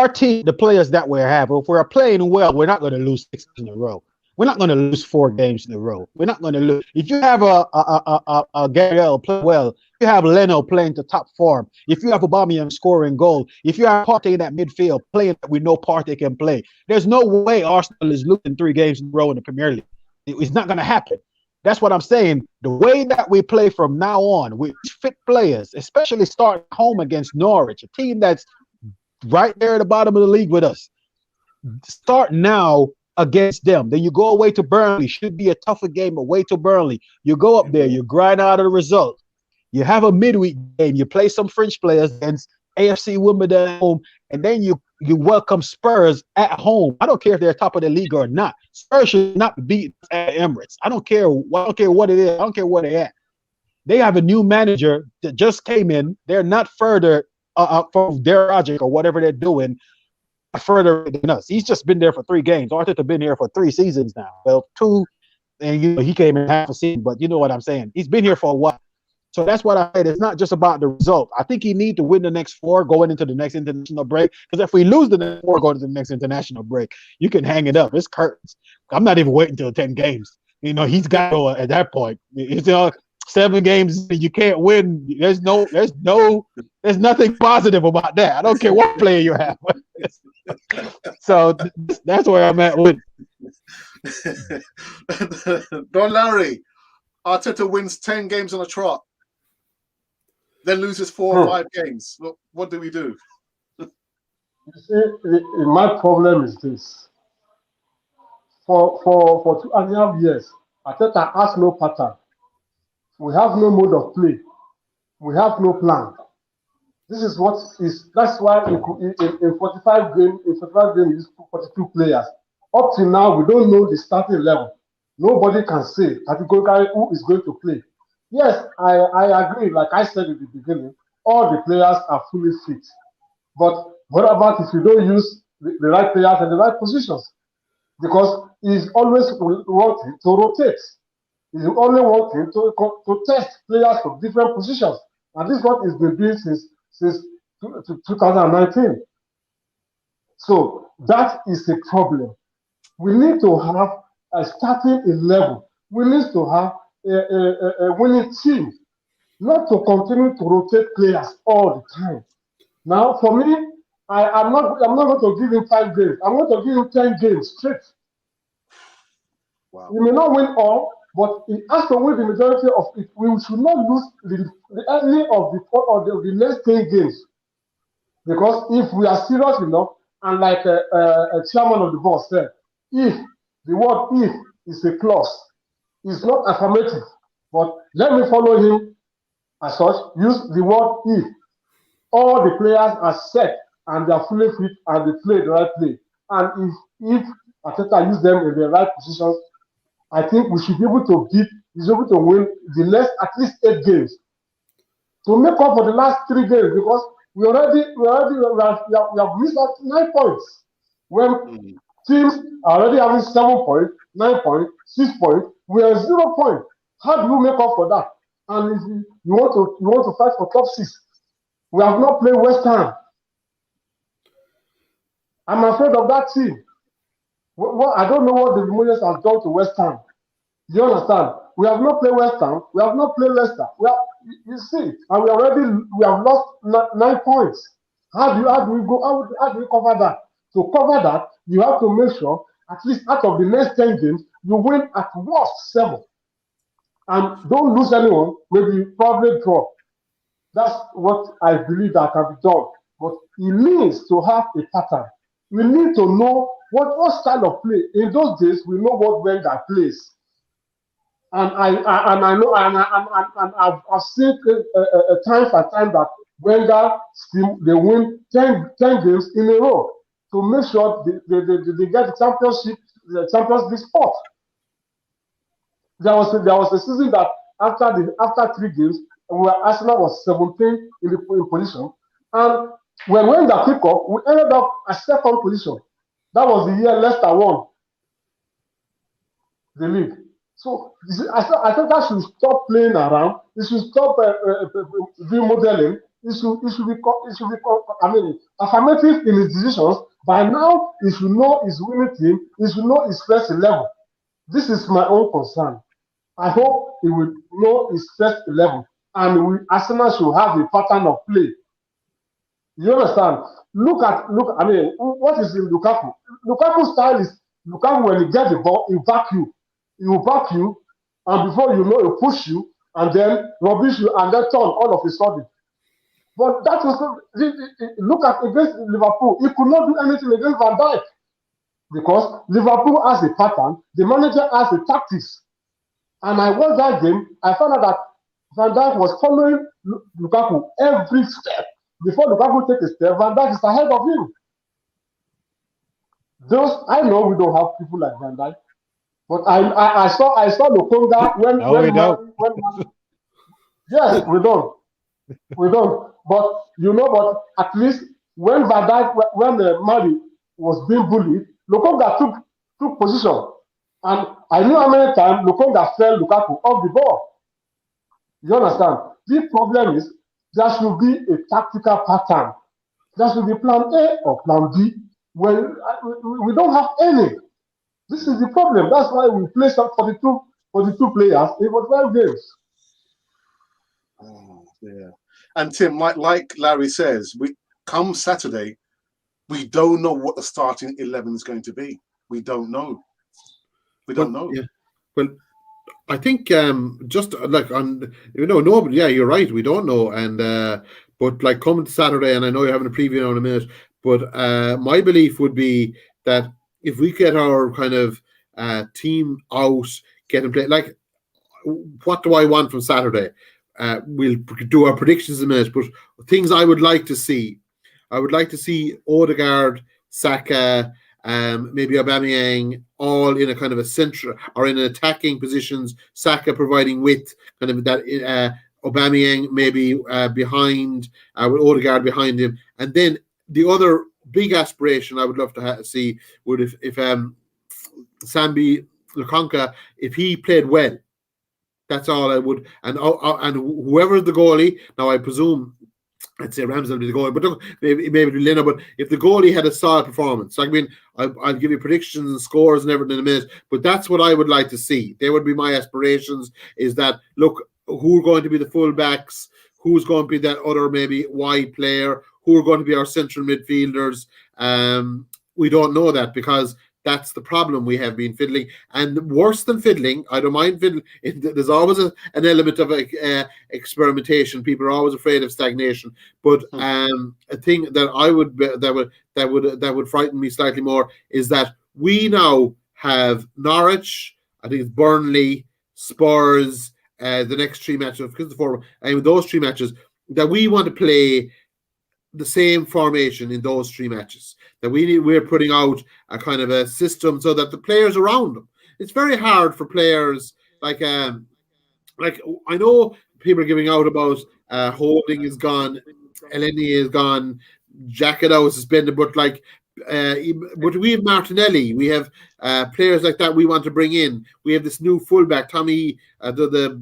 team, the players that we have, if we're playing well, we're not going to lose 6 in a row. We're not going to lose 4 games in a row. We're not going to lose. If you have a Gabriel play well, if you have Leno playing to top form, if you have Aubameyang scoring goal, if you have Partey in that midfield playing that we know Partey can play, there's no way Arsenal is losing 3 games in a row in the Premier League. It's not going to happen. That's what I'm saying. The way that we play from now on with fit players, especially starting home against Norwich, a team that's right there at the bottom of the league with us. Start now against them. Then you go away to Burnley. Should be a tougher game away to Burnley. You go up there, you grind out of the result. You have a midweek game. You play some French players against AFC Wimbledon at home, and then you welcome Spurs at home. I don't care if they're top of the league or not. Spurs should not beat at Emirates. I don't care what it is. I don't care where they're at. They have a new manager that just came in. They're not further from their logic or whatever they're doing further than us. He's just been there for 3 games. Arteta been here for 3 seasons now. Well, 2, and he came in half a season, but you know what I'm saying. He's been here for a while. So that's what I said. It's not just about the result. I think he needs to win the next 4 going into the next international break. Because if we lose the next 4 going into the next international break, you can hang it up. It's curtains. I'm not even waiting until 10 games. You know, he's got to go at that point. It's 7 games you can't win. There's nothing positive about that. I don't care what player you have. So that's where I'm at with. Don Larry, Arteta wins 10 games on a trot, then loses 4 or 5 games. What do we do? You see, my problem is this. For 2.5 years, Arteta has no pattern. We have no mode of play. We have no plan. This is what is. That's why in 45 games, we use 42 players. Up till now, we don't know the starting level. Nobody can say categorically who is going to play. Yes, I agree. Like I said at the beginning, all the players are fully fit. But what about if you don't use the right players in the right positions? Because he's always wanting to rotate. He's only wanting to test players from different positions. And this is what he's been doing since 2019. So that is a problem. We need to have a starting 11. We need to have a winning team, not to continue to rotate players all the time. Now, for me, I'm not going to give him 5 games. I'm going to give him 10 games straight. Wow. He may not win all, but he has to win the majority of it. We should not lose the early of the next 10 games. Because if we are serious enough, and like a chairman of the board said, if the word if is a clause, it's not affirmative, but let me follow him as such, use the word if. All the players are set and they are fully fit and they play the right play. And if Arteta use them in the right positions, I think we should be able to win the next at least 8 games to make up for the last 3 games, because we have missed out 9 points when teams are already having 7 points, 9 points, 6 points. We are 0 points. How do you make up for that? And if you want to fight for top 6, we have not played West Ham. I'm afraid of that team. Well, I don't know what the Moyes has done to West Ham. Do you understand? We have not played West Ham. We have not played Leicester. You see, and we have lost 9 points. How do we cover that? To cover that, you have to make sure at least out of the next 10 games, you win at worst 7. And don't lose anyone, maybe probably draw. That's what I believe that can be done. But it needs to have a pattern. We need to know what style of play. In those days, we know what Wenger plays. And I know and I've seen time for time that Wenger still they win 10 games in a row to make sure they get the Champions League spot. There was a season that after 3 games, where Arsenal was 17 in position, and when Wenger picked up, we ended up at second position. That was the year Leicester won the league. So I think that should stop playing around. It should stop remodeling. It should be I mean, affirmative in his decisions. By now, he should know his winning team. He should know his first 11. This is my own concern. I hope he will know his first 11, and Arsenal should have a pattern of play. You understand? Look. I mean, what is in Lukaku? Lukaku's style is Lukaku when he gets the ball, he will back you, and before you know, he'll push you, and then rubbish you, and then turn all of a sudden. But that was look at against Liverpool. He could not do anything against Van Dijk because Liverpool has a pattern. The manager has a tactics. And I watched that game. I found out that Van Dijk was following Lukaku every step. Before Lukaku takes a step, Van Dijk is ahead of him. I know we don't have people like Van Dijk, but I saw Lokonga yes, we don't. But at least when Van Dijk, when Mali was being bullied, Lokonga took position. And I knew how many times Lokonga fell Lukaku off the ball. You understand? The problem is there should be a tactical pattern. There should be plan A or plan B. When we don't have any. This is the problem. That's why we play some 42 players in 45 games. Oh, yeah. And Tim, like Larry says, come Saturday, we don't know what the starting 11 is going to be. We don't know. We don't know. Yeah. Well, I think just like nobody. Yeah, you're right. We don't know, and but like coming to Saturday, and I know you're having a preview now in a minute, but my belief would be that if we get our kind of team out, get and play, like, what do I want from Saturday? We'll do our predictions in a minute, but things I would like to see. I would like to see Odegaard, Saka, maybe Aubameyang, all in a kind of a central or in attacking positions. Saka providing width, kind of that. Aubameyang maybe behind, with Odegaard behind him, and then the other big aspiration I would love to see would if Sambi Lukonga, if he played well. That's all I would, and whoever the goalie. Now I presume I'd say Ramsey will be the goalie, but maybe Leno. But if the goalie had a solid performance, I mean, I'll give you predictions and scores and everything in a minute. But that's what I would like to see. They would be my aspirations. Is that look, who are going to be the fullbacks? Who's going to be that other maybe wide player? Who are going to be our central midfielders? We don't know that because that's the problem. We have been fiddling, and worse than fiddling, I don't mind fiddling. There's always an element of experimentation. People are always afraid of stagnation. But a thing that I would that would frighten me slightly more is that we now have Norwich, I think it's Burnley, Spurs, the next 3 matches because those 3 matches that we want to play the same formation in those 3 matches. That we're putting out a kind of a system so that the players around them. It's very hard for players like I know people are giving out about Holding is gone, Eleni is gone, Jackadow is suspended, but we have Martinelli, we have players like that we want to bring in. We have this new fullback, Tommy,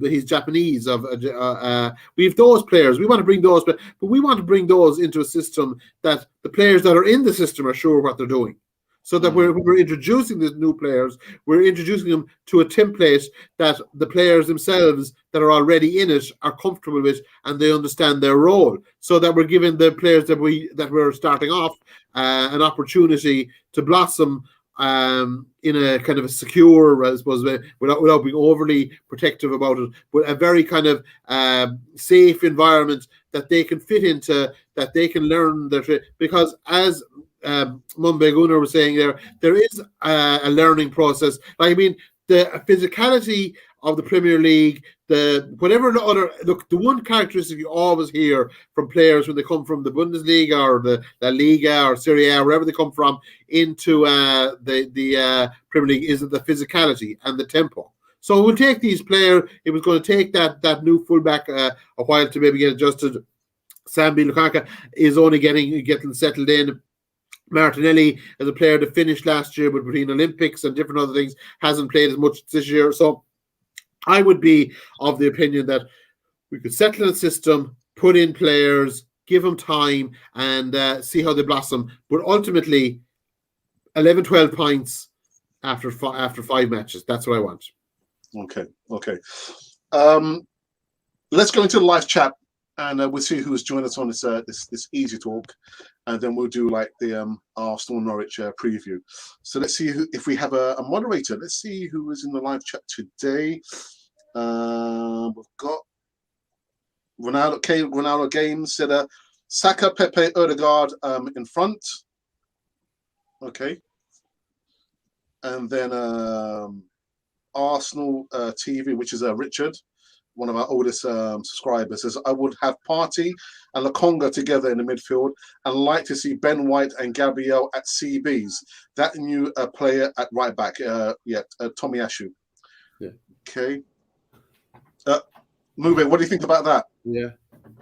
he's Japanese. We have those players. We want to bring those, but we want to bring those into a system that the players that are in the system are sure what they're doing. So that we're introducing these new players, we're introducing them to a template that the players themselves that are already in it are comfortable with and they understand their role. So that we're giving the players that we're starting off an opportunity to blossom in a kind of a secure, I suppose, without being overly protective about it, but a very kind of safe environment that they can fit into, that they can learn their trade. Because as Mumbai Gunnar was saying, there is a learning process. Like, I mean, the physicality of the Premier League, the one characteristic you always hear from players when they come from the Bundesliga or the La Liga or Serie A, wherever they come from, into the Premier League, is the physicality and the tempo. So we'll take these players. It was going to take that new fullback a while to maybe get adjusted. Sambi Lukaku is only getting settled in. Martinelli, as a player that finished last year, but between Olympics and different other things, hasn't played as much this year. So I would be of the opinion that we could settle in a system, put in players, give them time, and see how they blossom. But ultimately, 11, 12 points after 5 matches. That's what I want. Okay. Let's go into the live chat, and we'll see who's joined us on this easy talk, and then we'll do like the Arsenal Norwich preview. So let's see if we have a moderator. Let's see who is in the live chat today. We've got Ronaldo Games said Saka, Pepe, Odegaard in front. Okay. And then Arsenal TV, which is Richard, one of our oldest subscribers, says, I would have Partey and Lokonga together in the midfield and like to see Ben White and Gabriel at CBs. That new player at right back, Tomiyasu. Yeah. Okay. Mube, what do you think about that? Yeah.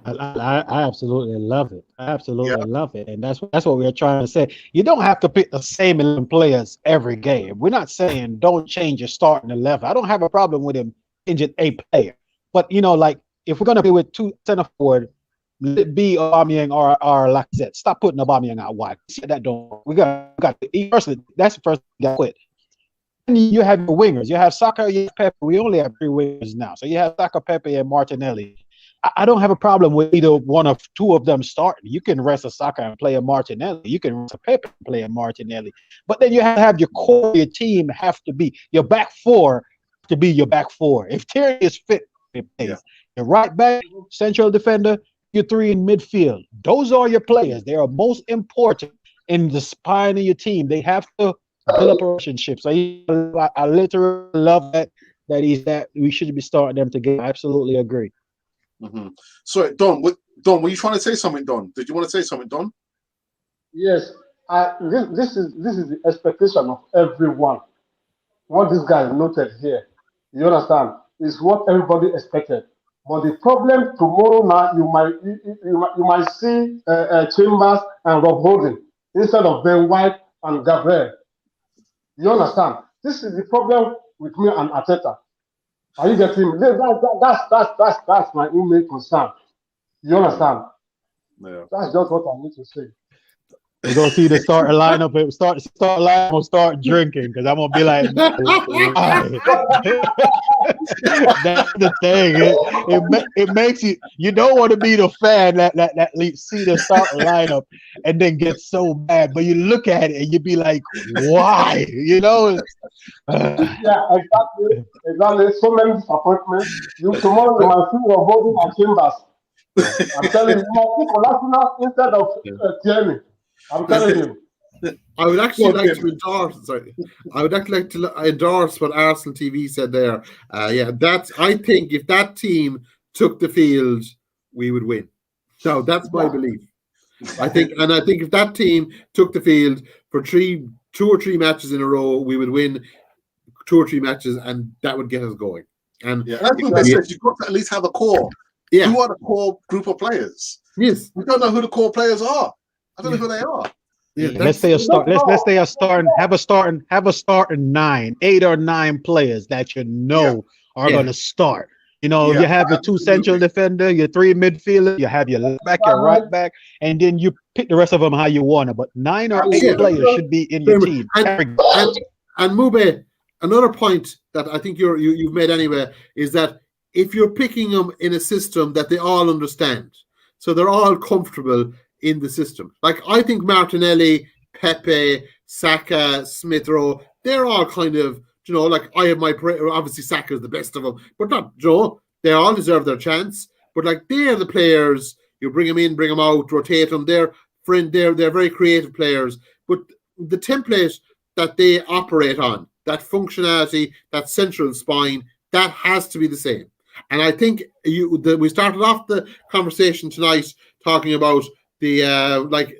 I absolutely love it. I absolutely love it. And that's what we're trying to say. You don't have to pick the same 11 players every game. We're not saying don't change your starting 11. I don't have a problem with him changing a player. But, like, if we're going to play with 2 center forward, let it be Aubameyang or Lacazette. Stop putting Aubameyang out wide. See, that don't. We got personally. That's the first thing I quit. And you have your wingers. You have Saka, you have Pepe. We only have 3 wingers now. So you have Saka, Pepe, and Martinelli. I don't have a problem with either one of 2 of them starting. You can rest a Saka and play a Martinelli. You can rest a Pepe and play a Martinelli. But then you have to have your core of your team have to be your back 4 to be your back 4. If Tierney is fit, your right back, central defender, your 3 in midfield. Those are your players. They are most important in the spine of your team. They have to build up a relationship. So I literally love that we should be starting them together. I absolutely agree. Mm-hmm. So Don, were you trying to say something, Don? Did you want to say something, Don? Yes. This is the expectation of everyone. What this guy noted here, you understand, is what everybody expected. But the problem tomorrow now, you might see Chambers and Rob Holding instead of Ben White and Gabriel. You understand? This is the problem with me and Arteta. Are you getting me? That's my main concern. You understand? Yeah. That's just what I need to say. We're gonna see the starting lineup. Start lineup. I'm gonna start drinking because I'm gonna be like, that's the thing. It makes you don't want to be the fan that see the starting lineup and then get so bad. But you look at it and you be like, why? Yeah, exactly. So many disappointments. Tomorrow you might see your voting at Chambers. I'm telling you, might see Kolasinac instead of Tierney. I'm telling you. I would actually like to endorse. I would actually like to endorse what Arsenal TV said there. I think if that team took the field, we would win. No, that's my belief. I think if that team took the field for 2 or 3 matches in a row, we would win 2 or 3 matches, and that would get us going. And that's what they said. You've got to at least have a core. Yeah. Who are the core group of players? Yes. We don't know who the core players are. I don't know who they are. Yeah, let's say a starting 9, 8 or 9 players that are going to start. You have your 2 central defender, your 3 midfielder, you have your left back, your right back, and then you pick the rest of them how you want it. But 9 or 8 players should be in your team. And Mube, another point that I think you've made anyway is that if you're picking them in a system that they all understand, so they're all comfortable in the system. Like, I think Martinelli, Pepe, Saka, Smith Rowe, they're all kind of, like I have obviously Saka is the best of them, but not, they all deserve their chance. But like they're the players, you bring them in, bring them out, rotate them. They're very creative players. But the template that they operate on, that functionality, that central spine, that has to be the same. And I think we started off the conversation tonight talking about the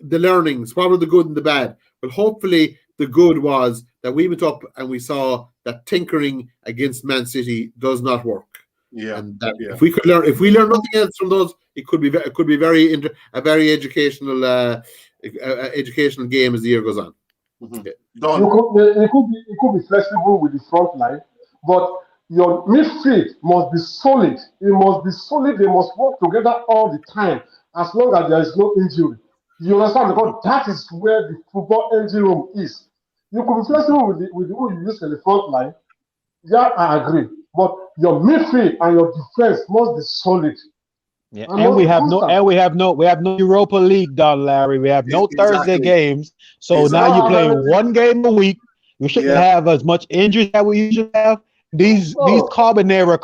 learnings. What were the good and the bad? Well, hopefully the good was that we went up and we saw that tinkering against Man City does not work. Yeah, and that if we learn nothing else from those, it could be a very educational educational game as the year goes on. Mm-hmm. It could be flexible with the front line, but your midfield must be solid. It must be solid. They must work together all the time, as long as there is no injury. You understand? Because that is where the football engine room is. You could be flexible with who you use in the front line. Yeah, I agree. But your midfield and your defense must be solid. Yeah, and we have no Europa League done, Larry. We have no Thursday games. So now you're playing one game a week. You shouldn't have as much injuries that we usually have. These Carbonera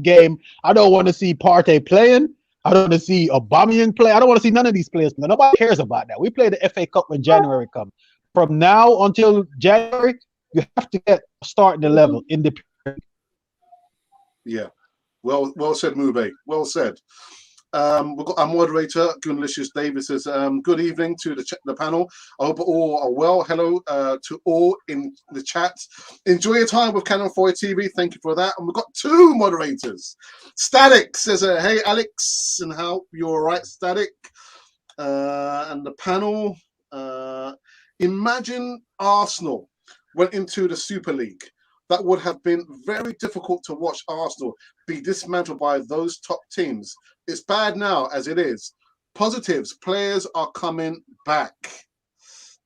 game, I don't want to see Partey playing. I don't want to see Aubameyang play. I don't want to see none of these players. Nobody cares about that. We play the FA Cup when January comes. From now until January, you have to get a starting level in the. Yeah. Well said, Mube. Well said. We've got our moderator, Gunlicious Davis, says, good evening to the panel. I hope all are well. Hello to all in the chat. Enjoy your time with Canon 4 TV. Thank you for that. And we've got two moderators. Static says, hey, Alex, and how you're all right, Static. And the panel, imagine Arsenal went into the Super League. That would have been very difficult to watch Arsenal be dismantled by those top teams. It's bad now as it is. Positives, players are coming back.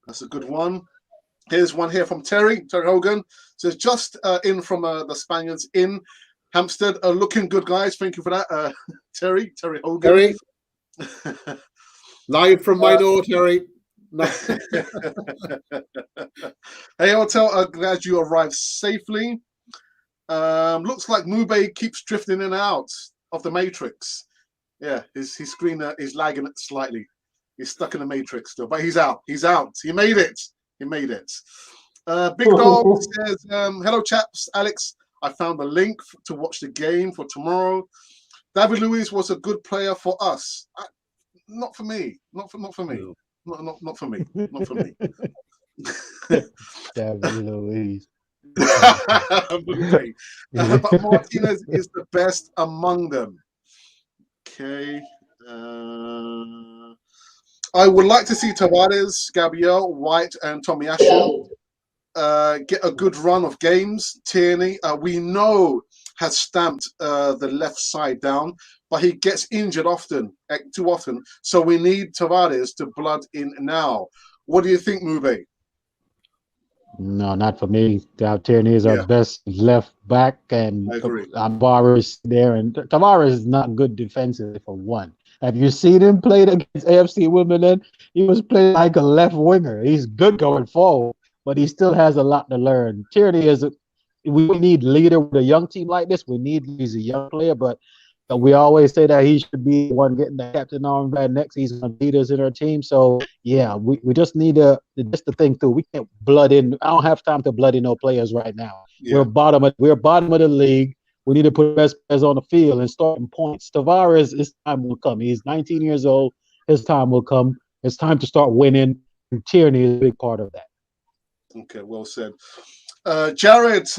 That's a good one. Here's one here from Terry Hogan. Says, just in from the Spaniards in Hampstead. Looking good, guys. Thank you for that, Terry Hogan. Live from my door, Terry. Hey, Hotel, glad you arrived safely. Looks like Mube keeps drifting in and out of the Matrix. Yeah, his screen is lagging slightly. He's stuck in the Matrix still, but he's out. He made it. Big Dog says, hello, chaps. Alex, I found the link to watch the game for tomorrow. David Luiz was a good player for us. Not for me. Not for me. No. Not for me. Not for me. David Luiz. But Martinez is the best among them. Okay. I would like to see Tavares, Gabriel, White, and Tomiyasu get a good run of games. Tierney, we know, has stamped the left side down, but he gets injured too often. So we need Tavares to blood in now. What do you think, Mube? No, not for me. Tierney is our best left back, and Tavares there. And Tavares is not good defensively for one. Have you seen him play against AFC Wimbledon? He was playing like a left winger. He's good going forward, but he still has a lot to learn. Tierney we need leader with a young team like this. He's a young player, but we always say that he should be the one getting the captain armband next. He's one of the leaders in our team. So yeah, we just need to think through. We can't blood in. I don't have time to blood in no players right now. Yeah. We're bottom of the league. We need to put best players on the field and start in points. Tavares, his time will come. He's 19 years old. His time will come. It's time to start winning. And Tierney is a big part of that. Okay, well said. Jared,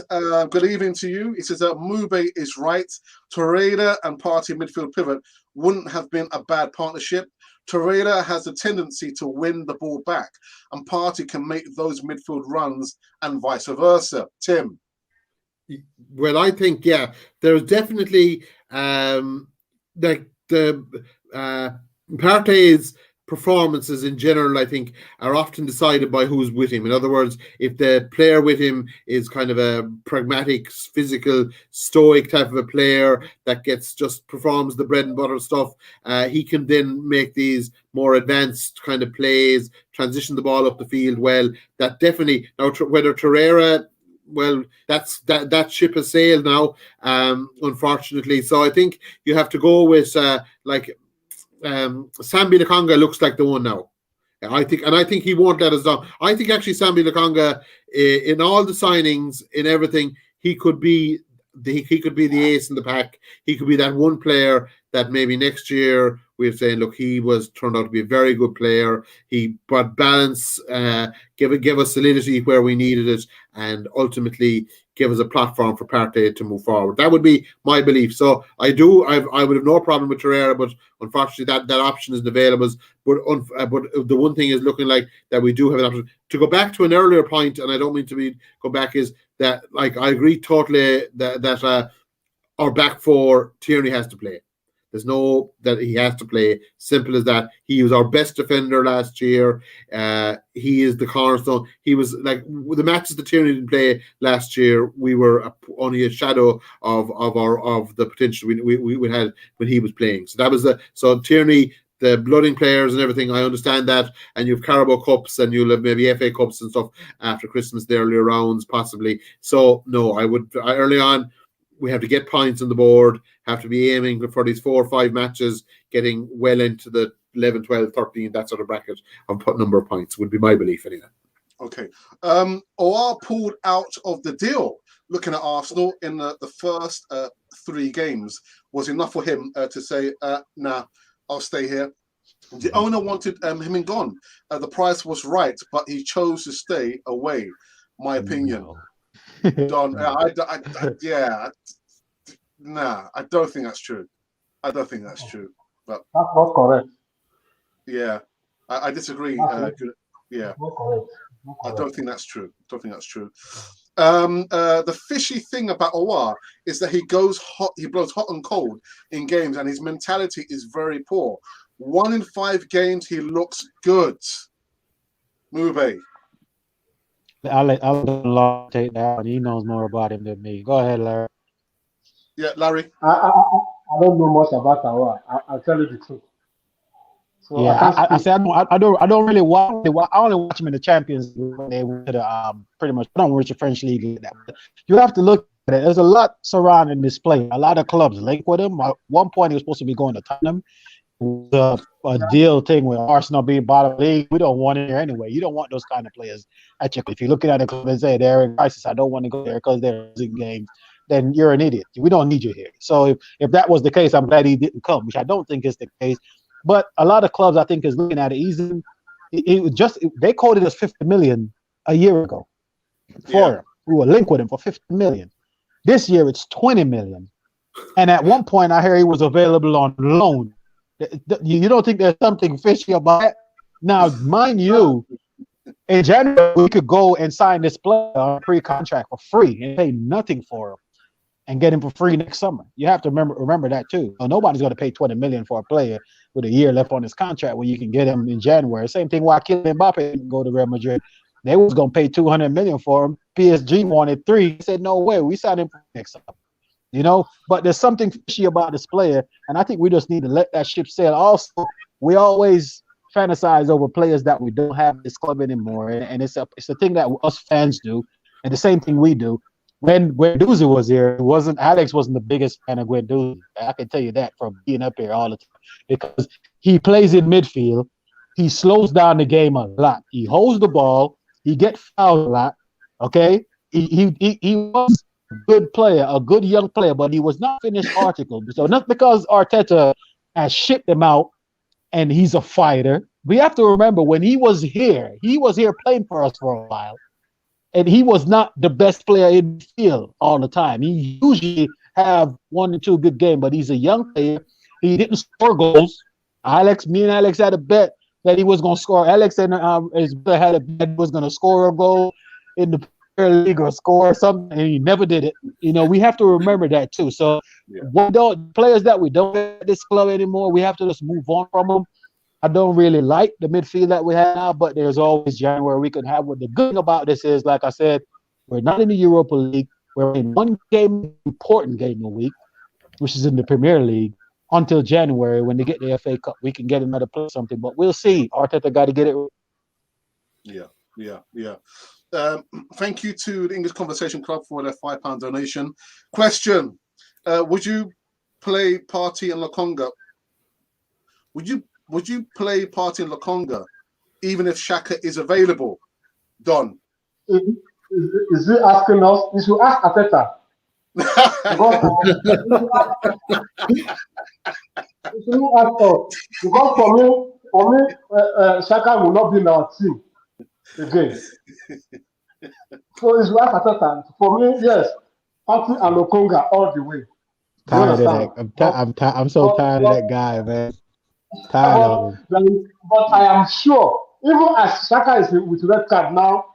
good evening to you. He says that Mube is right. Torreira and Partey midfield pivot wouldn't have been a bad partnership. Torreira has a tendency to win the ball back, and Partey can make those midfield runs and vice versa. Tim? Well, I think, there's definitely Partey's performances in general, I think, are often decided by who's with him. In other words, if the player with him is kind of a pragmatic, physical, stoic type of a player that just performs the bread and butter stuff, he can then make these more advanced kind of plays, transition the ball up the field well. That definitely, now whether Torreira, well, that ship has sailed now, unfortunately. So I think you have to go with Sambi Lukonga looks like the one now. I think he won't let us down. I think actually Sambi Lukonga, in all the signings, in everything, he could be the ace in the pack. He could be that one player that maybe next year we're saying, look, he turned out to be a very good player. He brought balance, give us solidity where we needed it, and ultimately give us a platform for Partey to move forward. That would be my belief. So I would have no problem with Torreira, but unfortunately that option isn't available. But the one thing is looking like that we do have an option. To go back to an earlier point, and I don't mean to go back, is that like I agree totally that our back four, Tierney has to play. There's no that he has to play. Simple as that. He was our best defender last year. He is the cornerstone. He was like the matches that Tierney didn't play last year. We were only a shadow of the potential we had when he was playing. So that was so Tierney, the blooding players and everything. I understand that, and you've Carabao Cups and you'll have maybe FA Cups and stuff after Christmas, the earlier rounds possibly. So no, early on. We have to get points on the board, have to be aiming for these 4 or 5 matches, getting well into the 11, 12, 13, that sort of bracket of number of points would be my belief anyway. Okay. Oar pulled out of the deal. Looking at Arsenal in the first 3 games was enough for him to say, nah, I'll stay here. The owner wanted him in gone. The price was right, but he chose to stay away. My opinion. No. Don, I don't think that's true. I don't think that's true. But that's not correct. Yeah, I disagree. Yeah, I don't think that's true. The fishy thing about Oar is that he goes hot. He blows hot and cold in games, and his mentality is very poor. 1 in 5 games, he looks good. Mube. I'll let Larry take that one. He knows more about him than me. Go ahead, Larry. Yeah, Larry. I don't know much about Awa. I'll tell you the truth. So yeah, I don't really watch. I only watch him in the Champions League when they went to the pretty much. I don't watch the French league like that. But you have to look at it. There's a lot surrounding this player. A lot of clubs link with him. At one point, he was supposed to be going to Tottenham. A deal thing with Arsenal being bottom of the league. We don't want it here anyway. You don't want those kind of players. Actually, if you're looking at a club and say they're in crisis, I don't want to go there because they're losing games, then you're an idiot. We don't need you here. So if that was the case, I'm glad he didn't come, which I don't think is the case. But a lot of clubs, I think, is looking at it easy. They quoted us 50 million a year ago for him. We were linked with him for 50 million. This year it's 20 million. And at one point, I hear he was available on loan. You don't think there's something fishy about it? Now, mind you, in January, we could go and sign this player on a pre-contract for free and pay nothing for him and get him for free next summer. You have to remember that too. So nobody's going to pay 20 million for a player with a year left on his contract when you can get him in January. Same thing why Kylian Mbappe didn't go to Real Madrid. They was going to pay 200 million for him. PSG wanted 3. He said, no way, we signed him for next summer. You know, but there's something fishy about this player, and I think we just need to let that ship sail. Also, we always fantasize over players that we don't have in this club anymore, and it's a thing that us fans do, and the same thing we do. When Guendouzi was here, Alex wasn't the biggest fan of Guendouzi. I can tell you that from being up here all the time, because he plays in midfield, he slows down the game a lot, he holds the ball, he gets fouled a lot. Okay, he was good player, a good young player, but he was not finished article. So not because Arteta has shipped him out and he's a fighter. We have to remember when he was here playing for us for a while, and he was not the best player in the field all the time. He usually have 1 or 2 good games, but he's a young player. He didn't score goals. Me and Alex had a bet that he was going to score. Alex and his brother had a bet he was going to score a goal in the League or score something, and he never did it. You know, we have to remember that too. So players that we don't have at this club anymore, we have to just move on from them I don't really like the midfield that we have now, but there's always January we could have. What the good thing about this is, like I said, we're not in the Europa League. We're in one game, important game a week, which is in the Premier League, until January when they get the FA Cup. We can get another play something, but we'll see. Arteta got to get it. Yeah. Thank you to the English Conversation Club for their £5 donation. Question: would you play Partey and Lokonga? Would you play Partey and Lokonga even if Xhaka is available? Don. Is he asking us? You should ask Arteta. Because for me, Xhaka will not be in our team again. So it's right Arteta. For me, yes, Partey and Lokonga all the way. Tired of that. I'm so tired of that guy, man. Tired of him. But I am sure, even as Xhaka is with red card now,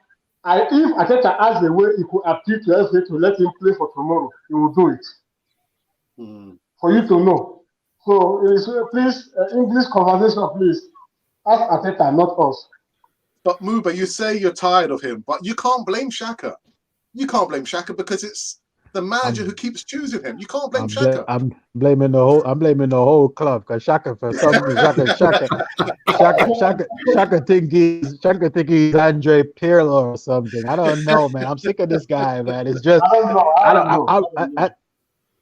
if Arteta has a way he could appeal to FA to let him play for tomorrow, he will do it. For you to know. So please, English conversation, please. Ask Arteta, not us. But Muba, you say you're tired of him, but you can't blame Xhaka. You can't blame Xhaka because it's the manager who keeps choosing him. You can't blame Xhaka. I'm blaming the whole club because Xhaka for some reason Xhaka think he's Andre Pirlo or something. I don't know, man. I'm sick of this guy, man. It's just I don't know.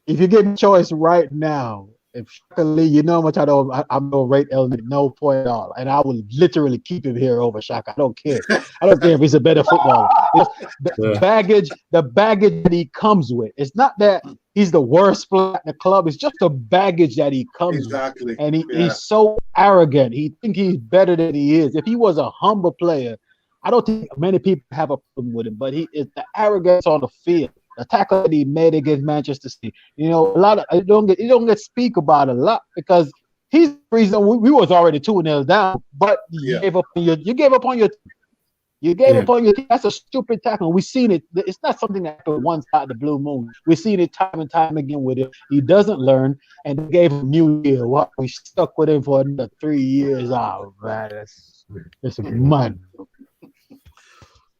If you give me a choice right now, if Xhaka Lee, you know how much I'm gonna rate El no point at all, and I will literally keep him here over Xhaka. I don't care. I don't care if he's a better footballer. The baggage that he comes with. It's not that he's the worst player at the club. It's just the baggage that he comes with, and he's so arrogant. He thinks he's better than he is. If he was a humble player, I don't think many people have a problem with him. But it's the arrogance on the field. The tackle that he made against Manchester City, you know, a lot of you don't get speak about a lot because he's the reason we was already 2-0 down, but you gave up on your team. That's a stupid tackle. We've seen it. It's not something that happened once out of the blue moon. We've seen it time and time again with it. He doesn't learn, and they gave him a new year. What we stuck with him for another 3 years. Oh man, that's mud.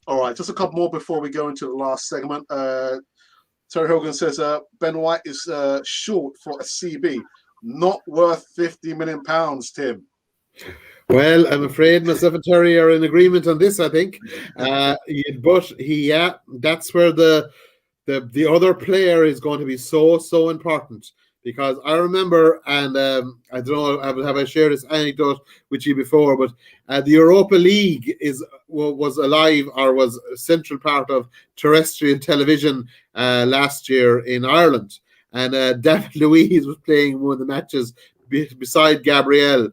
All right, just a couple more before we go into the last segment. Terry Hogan says Ben White is short for a CB, not worth £50 million, Tim. Well, I'm afraid myself and Terry are in agreement on this, I think. But that's where the other player is going to be so important. Because I remember, and I don't know, have I shared this anecdote with you before, but the Europa League was alive or was a central part of terrestrial television last year in Ireland. And David Luiz was playing one of the matches beside Gabriel.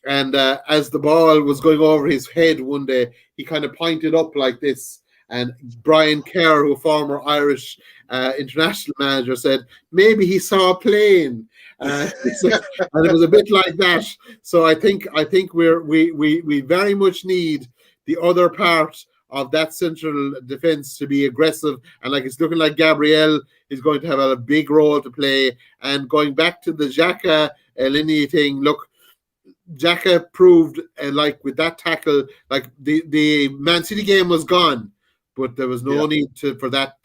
And as the ball was going over his head one day, he kind of pointed up like this. And Brian Kerr, who former Irish international manager, said maybe he saw a plane, and it was a bit like that. So I think we very much need the other part of that central defense to be aggressive, and like it's looking like Gabriel is going to have a big role to play. And going back to the Xhaka lineage thing, look. Xhaka proved like with that tackle, like the Man City game was gone. But there was no need for that.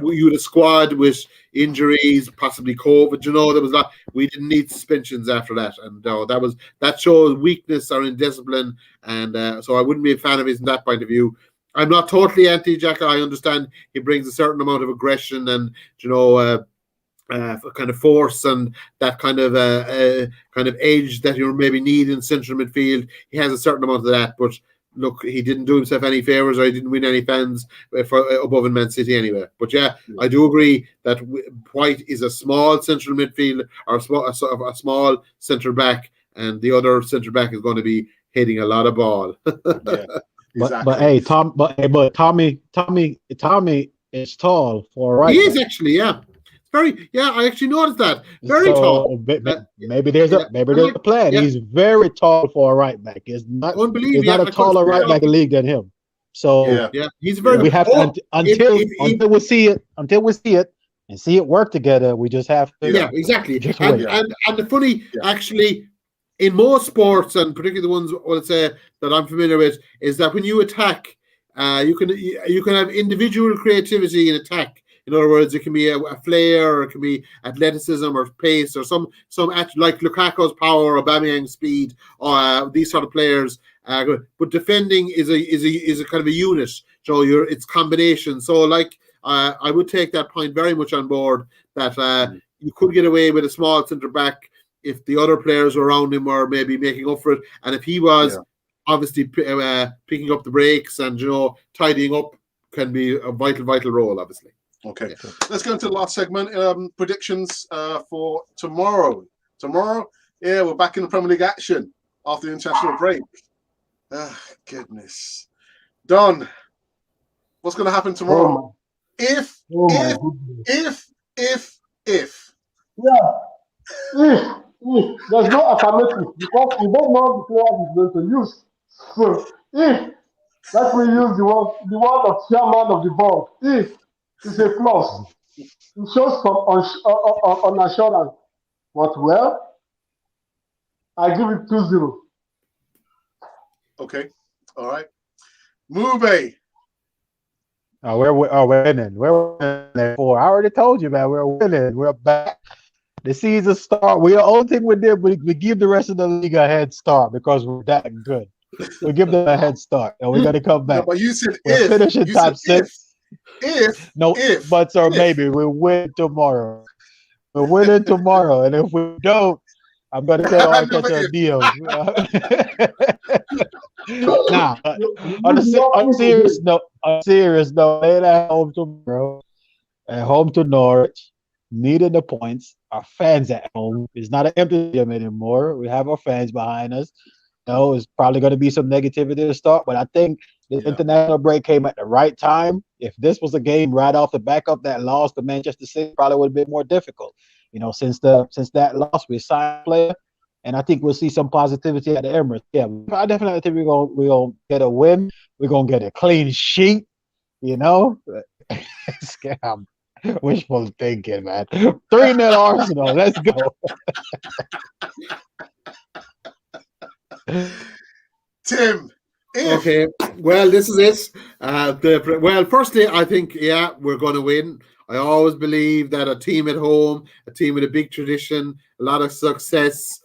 You had a squad with injuries, possibly COVID. You know, there was not. We didn't need suspensions after that, and that shows weakness or indiscipline. And so I wouldn't be a fan of his in that point of view. I'm not totally anti-Xhaka. I understand he brings a certain amount of aggression and kind of force and that kind of edge that you maybe need in central midfield. He has a certain amount of that, but. Look, he didn't do himself any favors, or he didn't win any fans above in Man City anyway. But I do agree that White is a small central midfield or a small centre back, and the other centre back is going to be hitting a lot of ball. Exactly. But Tommy is tall for right. He is actually, yeah. I actually noticed that. Very tall. Maybe there's a plan. Yeah. He's very tall for a right back. It's not a taller right back in the league than him. So he's very. We have to until we see it and see it work together. We just have to. Yeah, exactly. And the funny, actually, in most sports, and particularly the ones I would say that I'm familiar with, is that when you attack, you can have individual creativity in attack. In other words, it can be a flair, or it can be athleticism or pace, or some like Lukaku's power or Aubameyang's speed, or these sort of players. But defending is a kind of a unit. So it's combination. So like I would take that point very much on board, that you could get away with a small centre back if the other players around him were maybe making up for it, and if he was obviously picking up the breaks and tidying up, can be a vital role, obviously. Okay, let's go into the last segment. Predictions for tomorrow. We're back in the Premier League action after the international break. Goodness, Don, what's going to happen tomorrow? If there's no affirmative, because we don't know the players is going to use. So if, let me use the word of chairman of the board, if it's a clause, it shows some unassurance. But well, I give it 2-0. Okay, all right. Mube. We're winning. We're winning. I already told you, man. We're winning. We're back. The season start. We the only thing we did, we give the rest of the league a head start because we're that good. We give them a head start, and we're gonna come back. No, but you said we're finishing top 6. If buts or maybe we win tomorrow. We're winning tomorrow, and if we don't, I'm gonna say Arteta a deal. Nah, on a serious note, they're at home tomorrow, at home to Norwich, needing the points. Our fans at home. It's not an empty stadium anymore. We have our fans behind us. It's probably going to be some negativity to start, but I think the international break came at the right time. If this was a game right off the back of that loss to Manchester City, probably would have been more difficult. Since that loss, we signed a player, and I think we'll see some positivity at the Emirates. Yeah, I definitely think we're gonna get a win. We're gonna get a clean sheet. Scam. Wishful thinking, man. 3-0 Arsenal. Let's go. Tim. Okay. Well, this is it. Firstly, I think we're going to win. I always believe that a team at home, a team with a big tradition, a lot of success,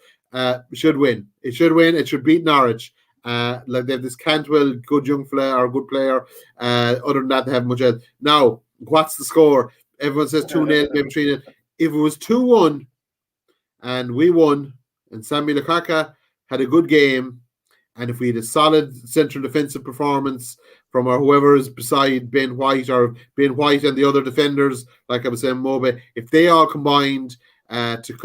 should win. It should win. It should beat Norwich. Like they have this Cantwell, good young player or good player. Other than that, they haven't much else. Now, what's the score? Everyone says 2-0, maybe 3-0. If it was 2-1 and we won, and Sammy Lukaku had a good game, and if we had a solid central defensive performance from whoever is beside Ben White and the other defenders, like I was saying, Mobe, if they all combined to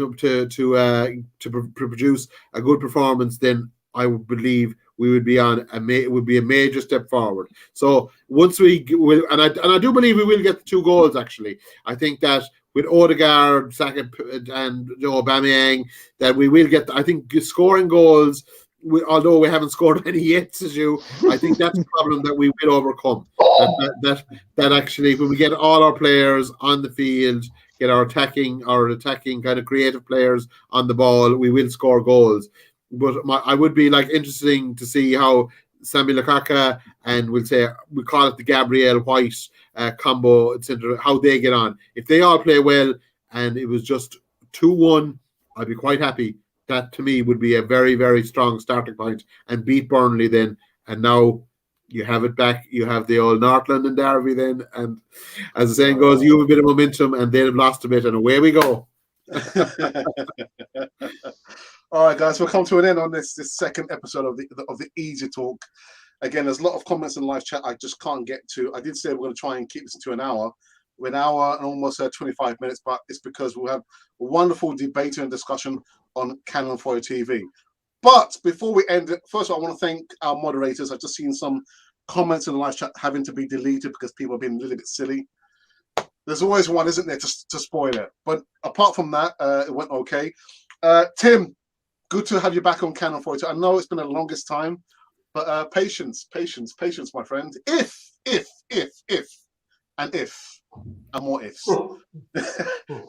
produce a good performance, then I would believe we would be it would be a major step forward. So once we will, and I do believe we will get the 2 goals. Actually, I think that with Odegaard, Saka, and Aubameyang, that we will get. I think scoring goals. Although we haven't scored any yet, I think that's a problem that we will overcome. That actually, when we get all our players on the field, get our attacking kind of creative players on the ball, we will score goals. But I would be interesting to see how Sammy Lukaku and we call it the Gabriel White combo, etc., how they get on. If they all play well and it was just 2-1, I'd be quite happy. That to me would be a very, very strong starting point, and beat Burnley then. And now you have it back. You have the old North London derby then. And as the saying goes, you have a bit of momentum and they've lost a bit, and away we go. All right, guys, we'll come to an end on this second episode of the Easy Talk. Again, there's a lot of comments in live chat I just can't get to. I did say we're going to try and keep this to an hour. We're an hour and almost 25 minutes, but it's because we'll have a wonderful debate and discussion on Cannon Foyer TV. But before we end it, first of all, I want to thank our moderators. I've just seen some comments in the live chat having to be deleted because people have been a little bit silly. There's always one, isn't there, to spoil it. But apart from that, it went okay. Tim, good to have you back on Cannon Foyer. I know it's been the longest time, but patience, my friend. If and more ifs.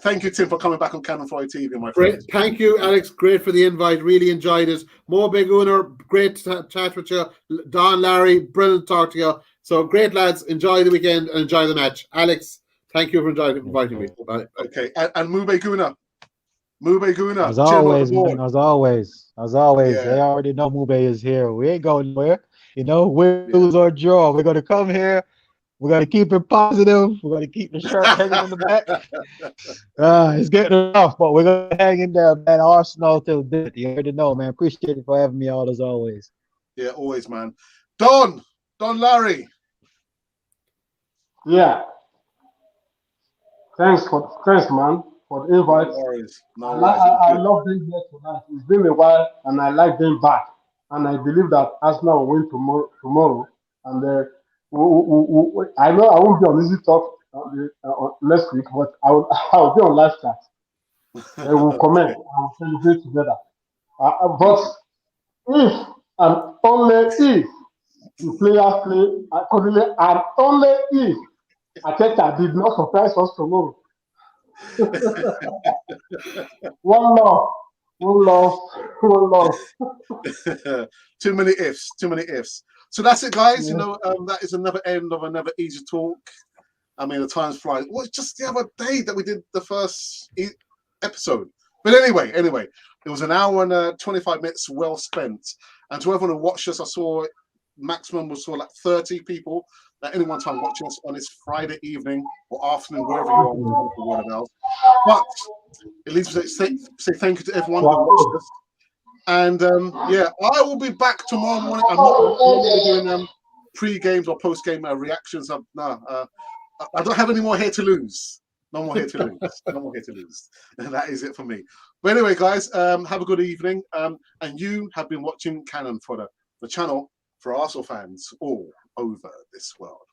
Thank you, Tim, for coming back on Cannon Fodder TV, my friend. Great. Thank you, Alex. Great for the invite. Really enjoyed it. Mo Beguner, great to chat with you. Don, Larry, brilliant to talk to you. So great, lads. Enjoy the weekend and enjoy the match. Alex, thank you for inviting me. Bye. Okay, and Mube Guna. Mube Guna. As always, man. As always. Yeah. They already know Mube is here. We ain't going nowhere. You know, win, lose, or draw. We're going to come here. We're going to keep it positive. We're going to keep the shirt hanging in the back. It's getting rough, but we're going to hang in there, man. Arsenal till death. You already know, man. Appreciate it for having me all as always. Yeah, always, man. Don Larry. Yeah. Thanks, man, for the invite. No worries. I love being here tonight. It's been a while, and I like being back. And I believe that Arsenal will win tomorrow. And I know I won't be on Easy Talk next week, but I'll be on live chat. And we'll comment and we'll celebrate together. But if and only if the players play accordingly, and only if Ateta did not surprise us tomorrow. One love. Too many ifs. So that's it, guys. You know, that is another end of another Easy Talk. I mean, the time's flying. It was just the other day that we did the first episode. But anyway, it was an hour and 25 minutes well spent. And to everyone who watched us, I saw maximum was like 30 people at any one time watching us on this Friday evening or afternoon, wherever you are on the world else. But it leaves me to say thank you to everyone who watched us. And yeah, I will be back tomorrow morning. I'm not doing pre-games or post-game reactions. I don't have any more hair to lose. No more hair to lose. And that is it for me. But anyway, guys, have a good evening. And you have been watching Cannon Fodder, the channel for Arsenal fans all over this world.